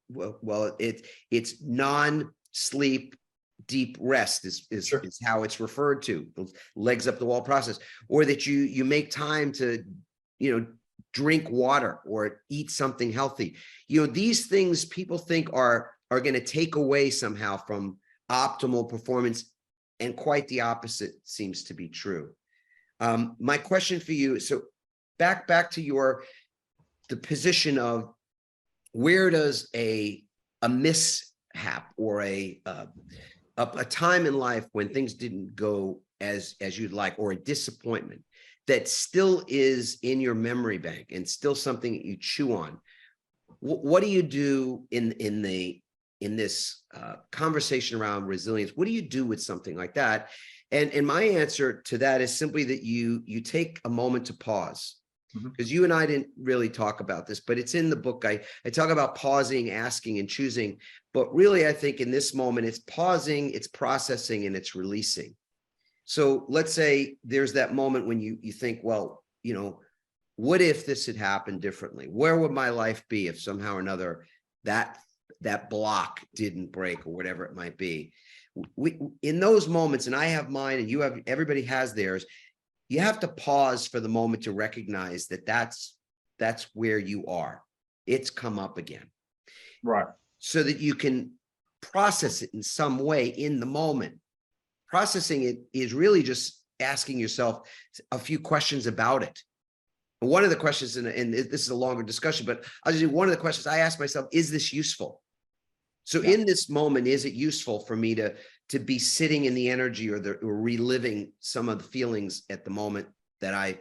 it's non-sleep deep rest is Sure. how it's referred to, the legs up the wall process, or that you make time to drink water or eat something healthy. These things people think are going to take away somehow from optimal performance, and quite the opposite seems to be true. My question for you, so back to the position of, where does a mishap or a time in life when things didn't go as you'd like, or a disappointment that still is in your memory bank and still something that you chew on, what do you do in this conversation around resilience? What do you do with something like that? And my answer to that is simply that you take a moment to pause. Because you and I didn't really talk about this, but it's in the book. I talk about pausing, asking, and choosing. But really, I think in this moment, it's pausing, it's processing, and it's releasing. So let's say there's that moment when you think, well, what if this had happened differently? Where would my life be if somehow or another that block didn't break, or whatever it might be? In those moments, and I have mine, and everybody has theirs. You have to pause for the moment to recognize that that's where you are. It's come up again. Right. So that you can process it in some way in the moment. Processing it is really just asking yourself a few questions about it. One of the questions, and this is a longer discussion, but I'll just do one of the questions I ask myself: is this useful? So in this moment, is it useful for me to be sitting in the energy or reliving some of the feelings at the moment that I,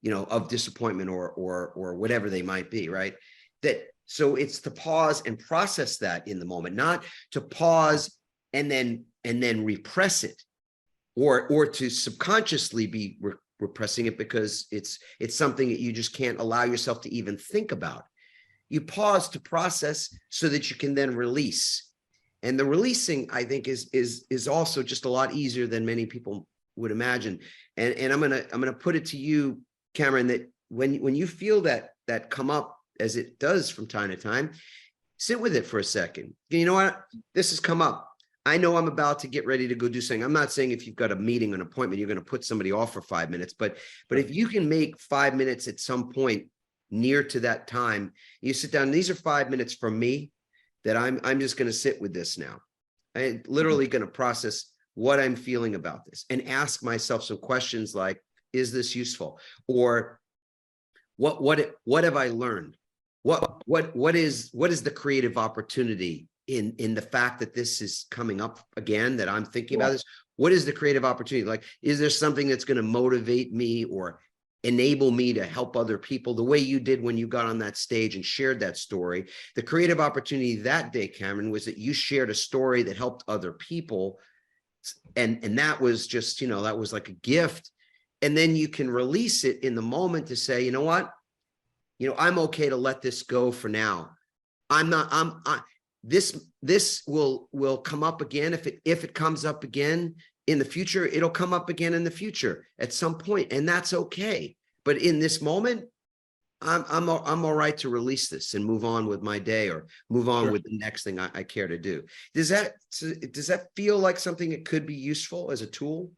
of disappointment or whatever they might be, right? So it's to pause and process that in the moment, not to pause and then repress it, or to subconsciously be repressing it because it's something that you just can't allow yourself to even think about. You pause to process so that you can then release. And the releasing, I think, is also just a lot easier than many people would imagine. And I'm gonna put it to you, Cameron, that when you feel that come up, as it does from time to time, sit with it for a second. You know what? This has come up. I know I'm about to get ready to go do something. I'm not saying if you've got a meeting, an appointment, you're going to put somebody off for 5 minutes, but if you can make 5 minutes at some point near to that time, you sit down. These are 5 minutes from me that I'm just going to sit with this now. I'm literally going to process what I'm feeling about this and ask myself some questions like, is this useful? Or what have I learned? What is the creative opportunity in the fact that this is coming up again, that I'm thinking about this? What is the creative opportunity? Like, is there something that's going to motivate me or enable me to help other people the way you did when you got on that stage and shared that story? The creative opportunity that day, Cameron, was that you shared a story that helped other people. And that was just, that was like a gift. And then you can release it in the moment to say, you know what? I'm okay to let this go for now. This will come up again. If it comes up again in the future, it'll come up again in the future at some point, and that's okay. But in this moment, I'm all right to release this and move on with my day, or move on with the next thing I care to do. Does that feel like something that could be useful as a tool?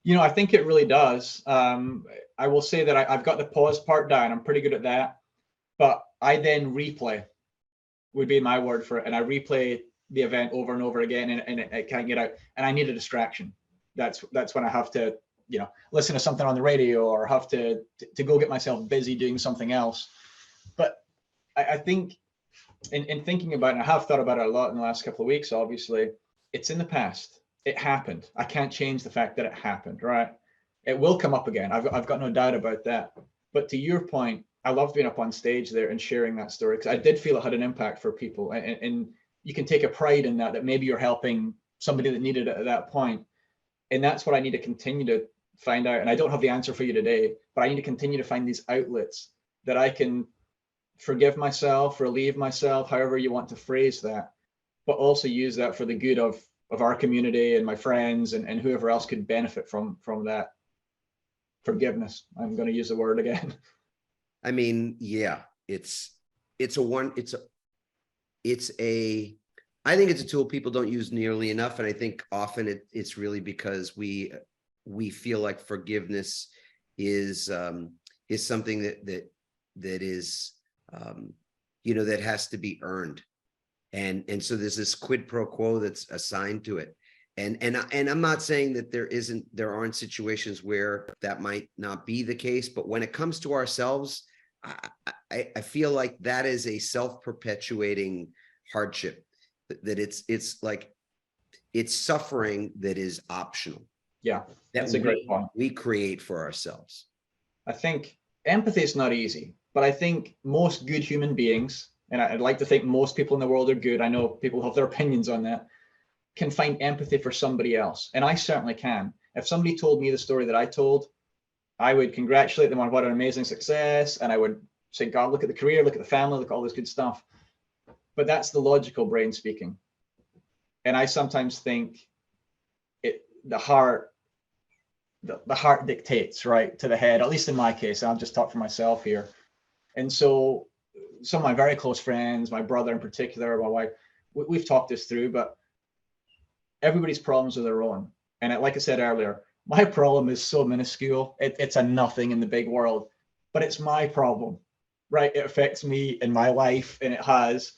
I think it really does. I will say that I've got the pause part down. I'm pretty good at that. But I then replay, would be my word for it. And I replay the event over and over again, and it can't get out. And I need a distraction. That's when I have to, listen to something on the radio, or have to go get myself busy doing something else. But I think in thinking about it, and I have thought about it a lot in the last couple of weeks, obviously, it's in the past. It happened. I can't change the fact that it happened, right? It will come up again. I've got no doubt about that. But to your point, I loved being up on stage there and sharing that story, because I did feel it had an impact for people. And you can take a pride in that maybe you're helping somebody that needed it at that point. And that's what I need to continue find out, and I don't have the answer for you today, but I need to continue to find these outlets that I can forgive myself, relieve myself, however you want to phrase that, but also use that for the good of our community and my friends and whoever else could benefit from that forgiveness. I'm going to use the word again. I mean, yeah, I think it's a tool people don't use nearly enough. And I think often it's really because we feel like forgiveness is something that is, that has to be earned. And so there's this quid pro quo that's assigned to it. And I'm not saying that there aren't situations where that might not be the case, but when it comes to ourselves, I feel like that is a self-perpetuating hardship, that it's like, it's suffering that is optional. Yeah, that's a great point. We create for ourselves. I think empathy is not easy, but I think most good human beings, and I'd like to think most people in the world are good, I know people have their opinions on that, can find empathy for somebody else. And I certainly can. If somebody told me the story that I told, I would congratulate them on what an amazing success. And I would say, God, look at the career, look at the family, look at all this good stuff. But that's the logical brain speaking. And I sometimes think the heart dictates, right, to the head, at least in my case. I'll just talk for myself here. And so some of my very close friends, my brother in particular, my wife, we've talked this through, but everybody's problems are their own. And like I said earlier, my problem is so minuscule. It's a nothing in the big world, but it's my problem, right? It affects me in my life, and it has.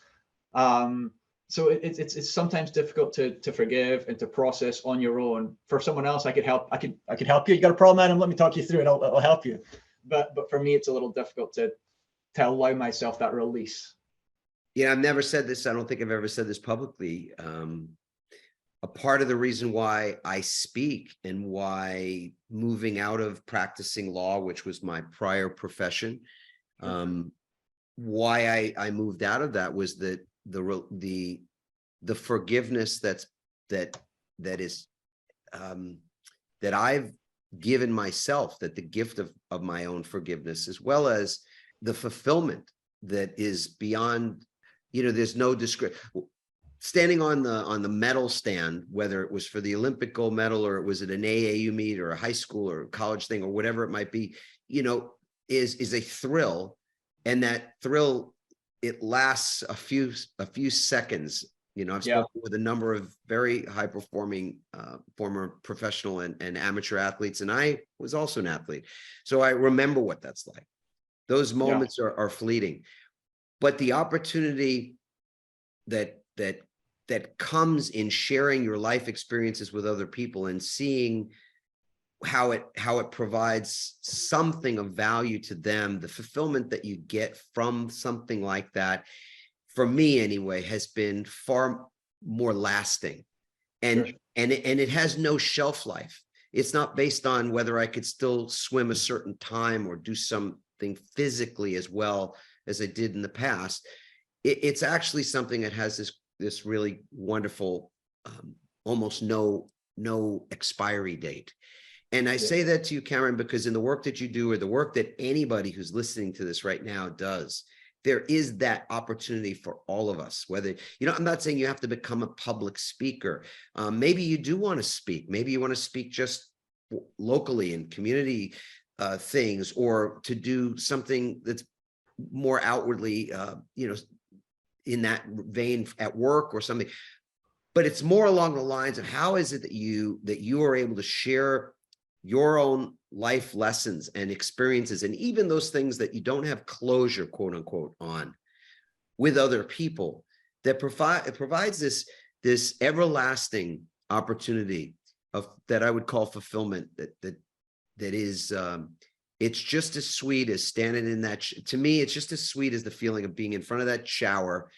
So it's sometimes difficult to forgive and to process on your own. For someone else, I could help. I could help you. You got a problem, Adam? Let me talk you through it. I'll help you. But for me, it's a little difficult to allow myself that release. Yeah, I've never said this. I don't think I've ever said this publicly. A part of the reason why I speak and why moving out of practicing law, which was my prior profession, why I moved out of that was that the forgiveness that I've given myself, that the gift of my own forgiveness, as well as the fulfillment that is beyond, there's no description. Standing on the medal stand, whether it was for the Olympic gold medal or it was at an AAU meet or a high school or a college thing or whatever it might be, is a thrill. And that thrill, it lasts a few seconds. I've spoken with a number of very high performing former professional and amateur athletes, and I was also an athlete. So I remember what that's like. Those moments are fleeting, but the opportunity that comes in sharing your life experiences with other people and seeing how it provides something of value to them, the fulfillment that you get from something like that, for me anyway, has been far more lasting. And it has no shelf life. It's not based on whether I could still swim a certain time or do something physically as well as I did in the past. It's actually something that has this really wonderful, almost no expiry date. And I say that to you, Cameron, because in the work that you do, or the work that anybody who's listening to this right now does, there is that opportunity for all of us. Whether, I'm not saying you have to become a public speaker. Maybe you do want to speak. Maybe you want to speak just locally in community things, or to do something that's more outwardly, in that vein at work or something. But it's more along the lines of, how is it that you are able to share your own life lessons and experiences, and even those things that you don't have closure, quote unquote, on, with other people, that provides this everlasting opportunity that I would call fulfillment, that is, it's just as sweet as standing in that, to me, it's just as sweet as the feeling of being in front of that shower,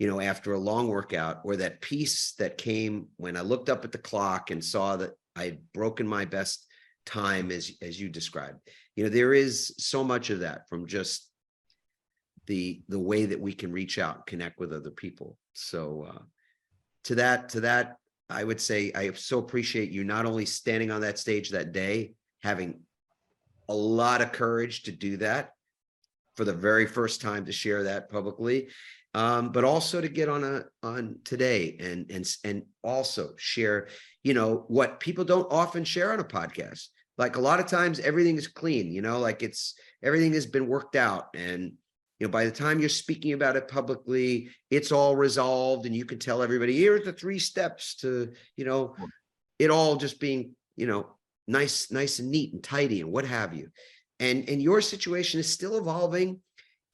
after a long workout, or that peace that came when I looked up at the clock and saw that I'd broken my best time, as you described. There is so much of that from just the way that we can reach out and connect with other people. So to that, I would say I so appreciate you not only standing on that stage that day, having a lot of courage to do that for the very first time, to share that publicly, but also to get on today and also share, what people don't often share on a podcast. Like a lot of times everything is clean, like everything has been worked out, and by the time you're speaking about it publicly, it's all resolved, and you can tell everybody, here's the 3 steps to, it all just being, nice and neat and tidy and what have you. And your situation is still evolving,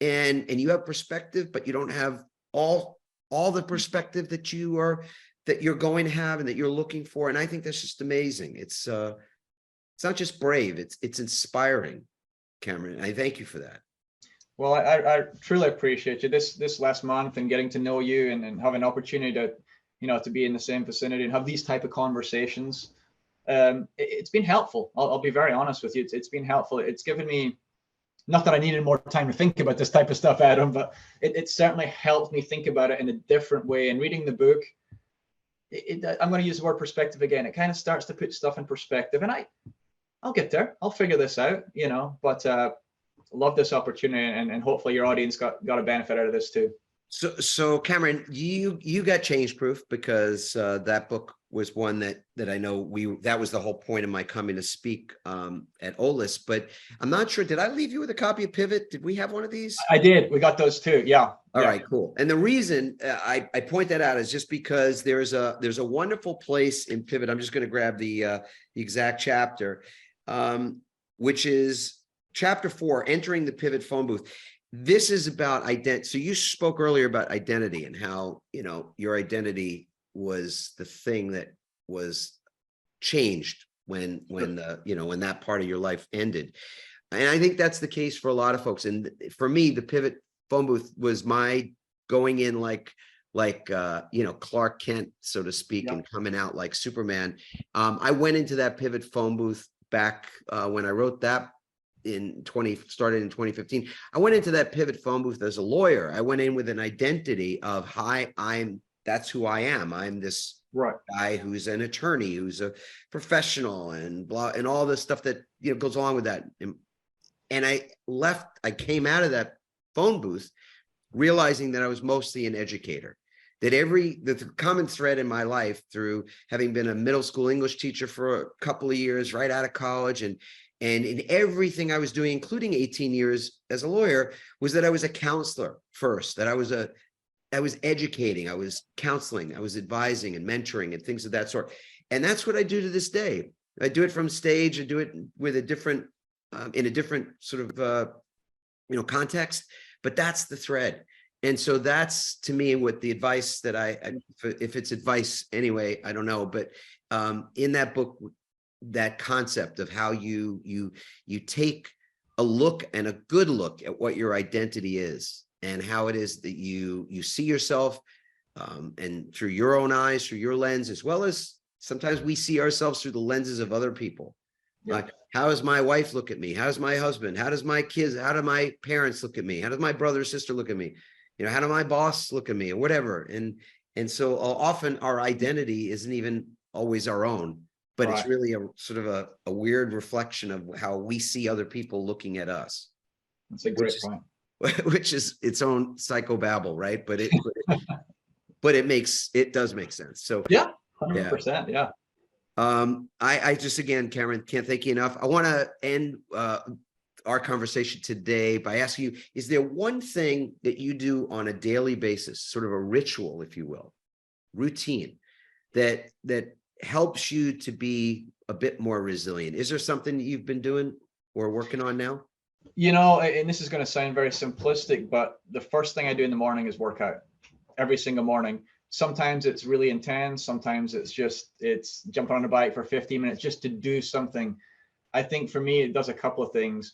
and you have perspective, but you don't have all the perspective that you're going to have and that you're looking for. And I think that's just amazing. It's not just brave, it's inspiring, Cameron. And I thank you for that. Well, I truly appreciate you this last month, and getting to know you and have an opportunity to, to be in the same vicinity and have these type of conversations. It's been helpful. I'll be very honest with you. It's been helpful. It's given me, not that I needed more time to think about this type of stuff, Adam, but it certainly helped me think about it in a different way. And reading the book, I'm going to use the word perspective again. It kind of starts to put stuff in perspective, and I'll get there. I'll figure this out, but love this opportunity, and hopefully your audience got a benefit out of this too. So Cameron, you got change proof, because that book was one that I know that was the whole point of my coming to speak at Ollis. But I'm not sure, did I leave you with a copy of Pivot? Did we have one of these? I did. We got those too. Yeah. All right, cool. And the reason I point that out is just because there's a wonderful place in Pivot. I'm just going to grab the exact chapter, which is chapter 4, entering the Pivot phone booth. This is about identity. So you spoke earlier about identity and how, your identity was the thing that was changed when that part of your life ended. And I think that's the case for a lot of folks. And for me, the Pivot phone booth was my going in like Clark Kent, so to speak, and coming out like Superman. I went into that Pivot phone booth back when I wrote that started in 2015. I went into that Pivot phone booth as a lawyer. I went in with an identity of, hi, that's who I am. I'm this guy who's an attorney, who's a professional, and blah, and all the stuff that goes along with that. And I came out of that phone booth realizing that I was mostly an educator. That the common thread in my life, through having been a middle school English teacher for a couple of years right out of college, and in everything I was doing, including 18 years as a lawyer, was that I was a counselor first, that I was educating, I was counseling, I was advising and mentoring and things of that sort. And that's what I do to this day. I do it from stage, I do it with in a different sort of, context, but that's the thread. And so that's, to me, what the advice that if it's advice anyway, I don't know, but in that book, that concept of how you take a look, and a good look, at what your identity is, and how it is that you see yourself, and through your own eyes, through your lens, as well as sometimes we see ourselves through the lenses of other people. Like, how does my wife look at me? How does my husband? How does my kids? How do my parents look at me? How does my brother or sister look at me? How do my boss look at me, or whatever? And so often our identity isn't even always our own, but it's really a sort of a weird reflection of how we see other people looking at us. That's a great point. Which is its own psychobabble, right? But it does make sense. So 100%. Yeah. I just, again, Cameron, can't thank you enough. I want to end our conversation today by asking you, is there one thing that you do on a daily basis, sort of a ritual, if you will, routine, that helps you to be a bit more resilient? Is there something that you've been doing or working on now? And this is going to sound very simplistic, but the first thing I do in the morning is workout every single morning. Sometimes it's really intense. Sometimes it's jumping on a bike for 15 minutes just to do something. I think for me, it does a couple of things.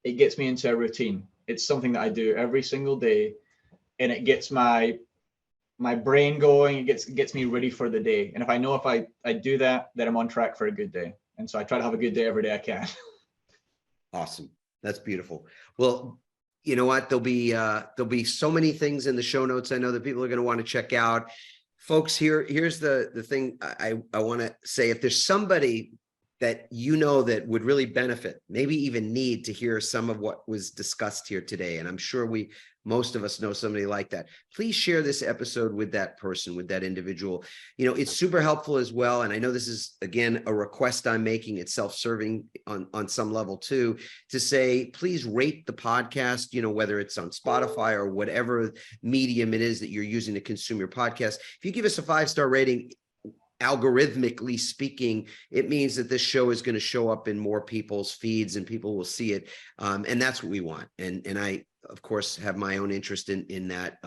It gets me into a routine. It's something that I do every single day, and it gets my brain going. It gets me ready for the day. And if I know if I do that, then I'm on track for a good day. And so I try to have a good day every day I can. Awesome. That's beautiful. Well, you know what? There'll be so many things in the show notes I know that people are going to want to check out. Folks, here's the thing I want to say. If there's somebody that you know that would really benefit, maybe even need to hear some of what was discussed here today. And I'm sure most of us know somebody like that. Please share this episode with that person, with that individual. It's super helpful as well. And I know this is, again, a request I'm making. It's self-serving on some level too, to say, please rate the podcast, whether it's on Spotify or whatever medium it is that you're using to consume your podcast. If you give us a 5-star rating, algorithmically speaking, it means that this show is going to show up in more people's feeds and people will see it. And that's what we want. And I, of course, have my own interest in that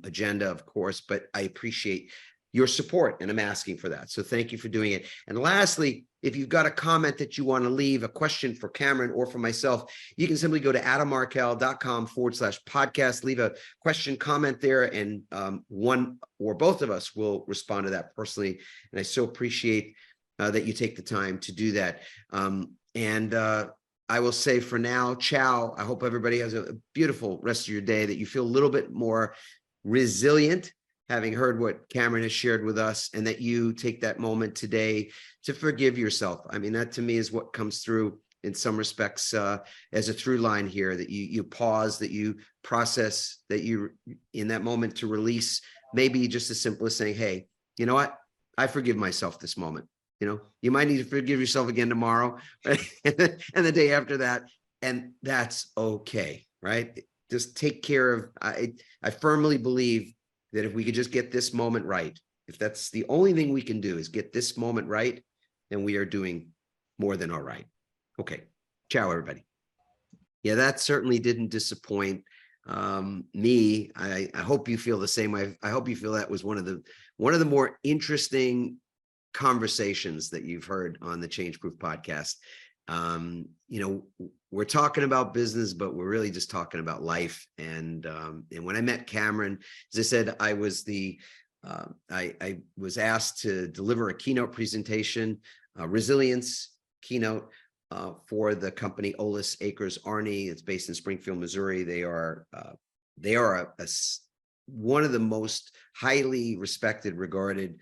agenda, of course, but I appreciate your support and I'm asking for that. So thank you for doing it. And lastly, if you've got a comment that you want to leave, a question for Cameron or for myself, you can simply go to adammarkel.com/podcast, leave a question, comment there, and one or both of us will respond to that personally. And I so appreciate that you take the time to do that. I will say for now, ciao. I hope everybody has a beautiful rest of your day, that you feel a little bit more resilient, having heard what Cameron has shared with us, and that you take that moment today to forgive yourself. I mean, that to me is what comes through in some respects as a through line here, that you pause, that you process, that you in that moment to release, maybe just as simple as saying, hey, you know what? I forgive myself this moment. You might need to forgive yourself again tomorrow and the day after that. And that's okay, right? Just take care of, I firmly believe that if we could just get this moment right, if that's the only thing we can do is get this moment right, then we are doing more than all right. Okay. Ciao, everybody. Yeah, that certainly didn't disappoint me. I hope you feel the same way. I hope you feel that was one of the more interesting conversations that you've heard on the Change Proof podcast. We're talking about business, but we're really just talking about life. And when I met Cameron, as I said, I was I was asked to deliver a keynote presentation, resilience keynote for the company Ollis, Akers, Arney. It's based in Springfield, Missouri. They are one of the most highly respected, regarded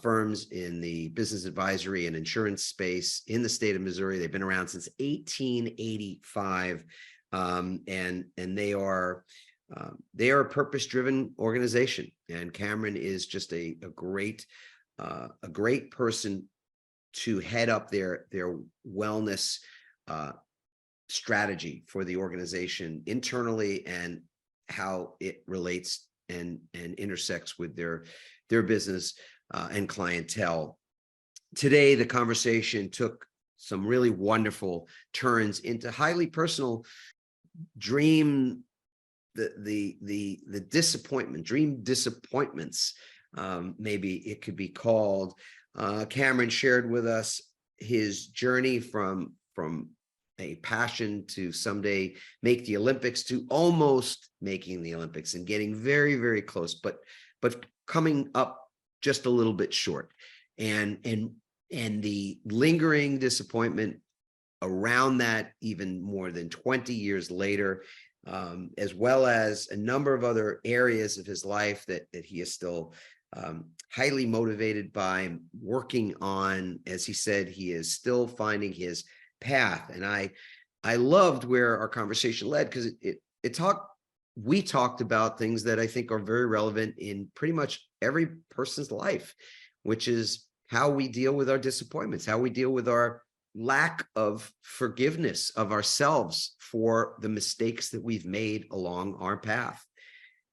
firms in the business advisory and insurance space in the state of Missouri. They've been around since 1885, and they are a purpose-driven organization. And Cameron is just a great person to head up their wellness strategy for the organization internally, and how it relates and intersects with their business and clientele. Today, the conversation took some really wonderful turns into highly personal dream, the disappointment, dream disappointments, maybe it could be called. Cameron shared with us his journey from a passion to someday make the Olympics, to almost making the Olympics and getting very, very close, but coming up just a little bit short, and the lingering disappointment around that, even more than 20 years later, as well as a number of other areas of his life that he is still highly motivated by, working on. As he said, he is still finding his path. And I loved where our conversation led, because we talked about things that I think are very relevant in pretty much every person's life, which is how we deal with our disappointments, how we deal with our lack of forgiveness of ourselves for the mistakes that we've made along our path,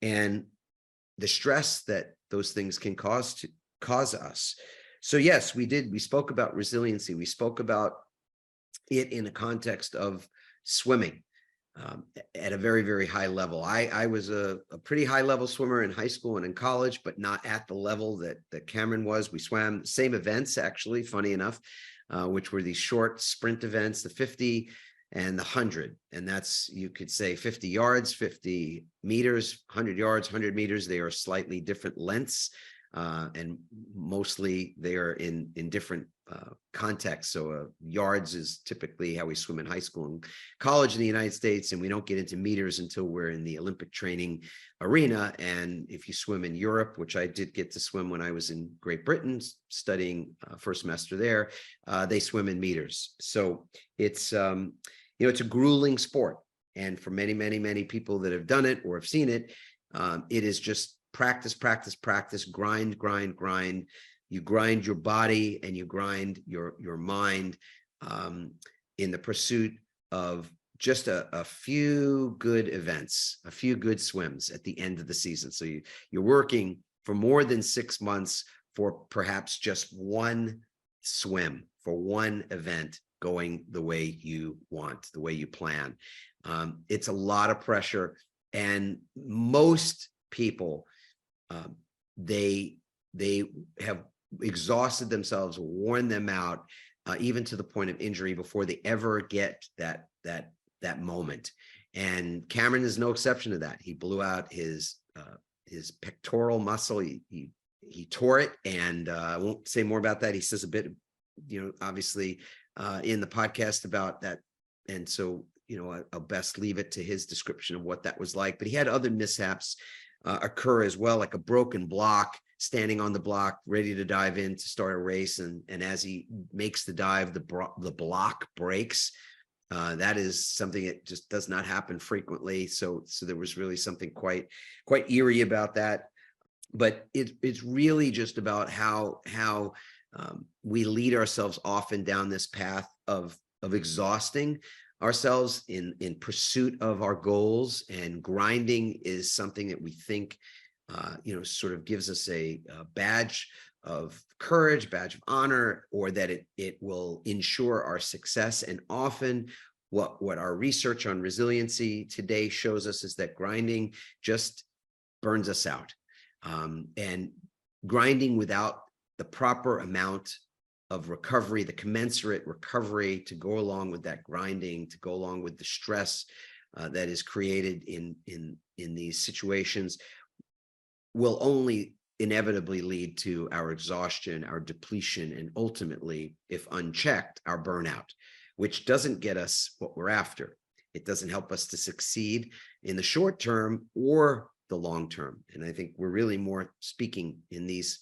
and the stress that those things can cause us. So yes, we spoke about resiliency. We spoke about it in the context of swimming. At a very, very high level. I was a pretty high level swimmer in high school and in college, but not at the level that Cameron was. We swam the same events, actually, funny enough, which were these short sprint events, the 50 and the 100. And that's, you could say, 50 yards, 50 meters, 100 yards, 100 meters. They are slightly different lengths, and mostly they are in different context. So yards is typically how we swim in high school and college in the United States, and we don't get into meters until we're in the Olympic training arena. And if you swim in Europe, which I did get to swim when I was in Great Britain studying first semester there, they swim in meters. So it's it's a grueling sport, and for many, many, many people that have done it or have seen it, it is just practice, practice, practice, grind, grind, grind. You grind your body and you grind your mind in the pursuit of just a few good events, a few good swims at the end of the season. So you're working for more than 6 months for perhaps just one swim, for one event going the way you want, the way you plan. It's a lot of pressure, and most people, they have exhausted themselves, worn them out, even to the point of injury before they ever get that moment. And Cameron is no exception to that. He blew out his pectoral muscle. He tore it, and I won't say more about that. He says a bit, obviously, in the podcast about that. And so, I'll best leave it to his description of what that was like. But he had other mishaps occur as well, like a broken block, standing on the block, ready to dive in to start a race. And as he makes the dive, the block breaks. That is something that just does not happen frequently. So there was really something quite eerie about that. But it's really just about how we lead ourselves often down this path of exhausting ourselves in pursuit of our goals. And grinding is something that we think sort of gives us a badge of courage, badge of honor, or that it will ensure our success. And often what our research on resiliency today shows us is that grinding just burns us out. And grinding without the proper amount of recovery, the commensurate recovery to go along with that grinding, to go along with the stress that is created in these situations, will only inevitably lead to our exhaustion, our depletion, and ultimately, if unchecked, our burnout, which doesn't get us what we're after. It doesn't help us to succeed in the short term or the long term. And I think we're really more speaking in these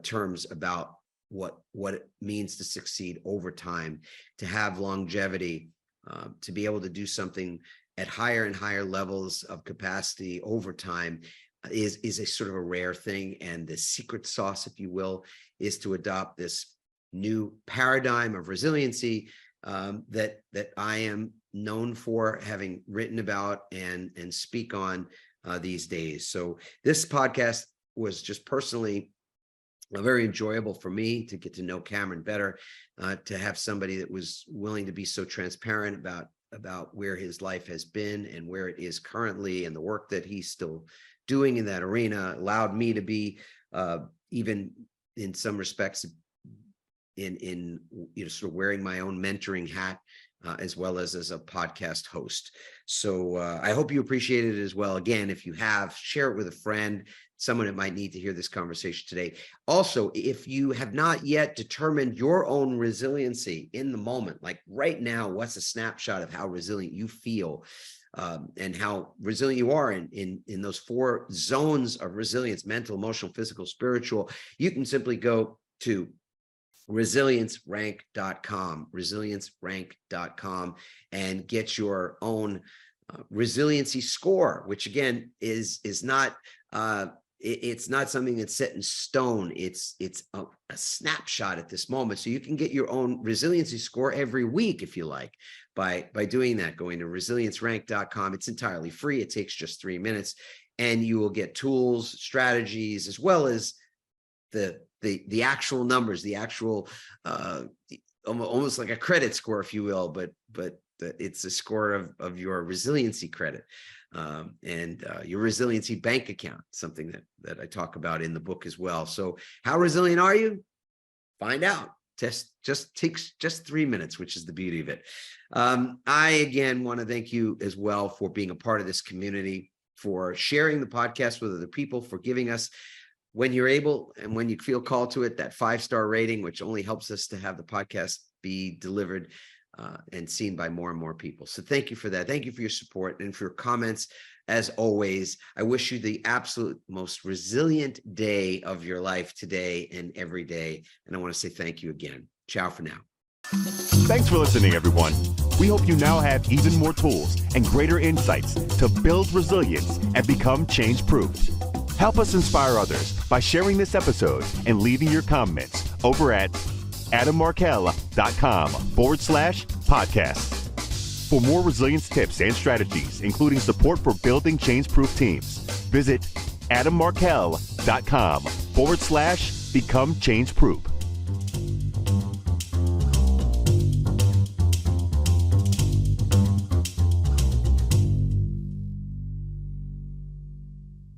terms about what it means to succeed over time, to have longevity, to be able to do something at higher and higher levels of capacity over time is a sort of a rare thing. And the secret sauce, if you will, is to adopt this new paradigm of resiliency that I am known for having written about and speak on these days. So this podcast was just personally very enjoyable for me to get to know Cameron better, to have somebody that was willing to be so transparent about where his life has been and where it is currently, and the work that he's still doing in that arena allowed me to be even in some respects in sort of wearing my own mentoring hat as well as a podcast host. So I hope you appreciate it as well. Again, if you have, share it with a friend, someone that might need to hear this conversation today. Also, if you have not yet determined your own resiliency in the moment, like right now, what's a snapshot of how resilient you feel and how resilient you are in those 4 zones of resilience: mental, emotional, physical, spiritual, you can simply go to resiliencerank.com and get your own resiliency score, which again is not it's not something that's set in stone. It's a snapshot at this moment. So you can get your own resiliency score every week if you like by doing that, going to resiliencerank.com. It's entirely free. It takes just 3 minutes, and you will get tools, strategies, as well as the actual numbers, the actual almost like a credit score, if you will, but it's a score of your resiliency credit and your resiliency bank account, something that I talk about in the book as well. So how resilient are you? Find out. Just takes just 3 minutes, which is the beauty of it. I again want to thank you as well for being a part of this community, for sharing the podcast with other people, for giving us when you're able and when you feel called to it, that 5-star rating, which only helps us to have the podcast be delivered and seen by more and more people. So thank you for that. Thank you for your support and for your comments. As always, I wish you the absolute most resilient day of your life today and every day. And I want to say thank you again. Ciao for now. Thanks for listening, everyone. We hope you now have even more tools and greater insights to build resilience and become change-proof. Help us inspire others by sharing this episode and leaving your comments over at adammarkel.com/podcast. For more resilience tips and strategies, including support for building change-proof teams, visit adammarkel.com/become change-proof.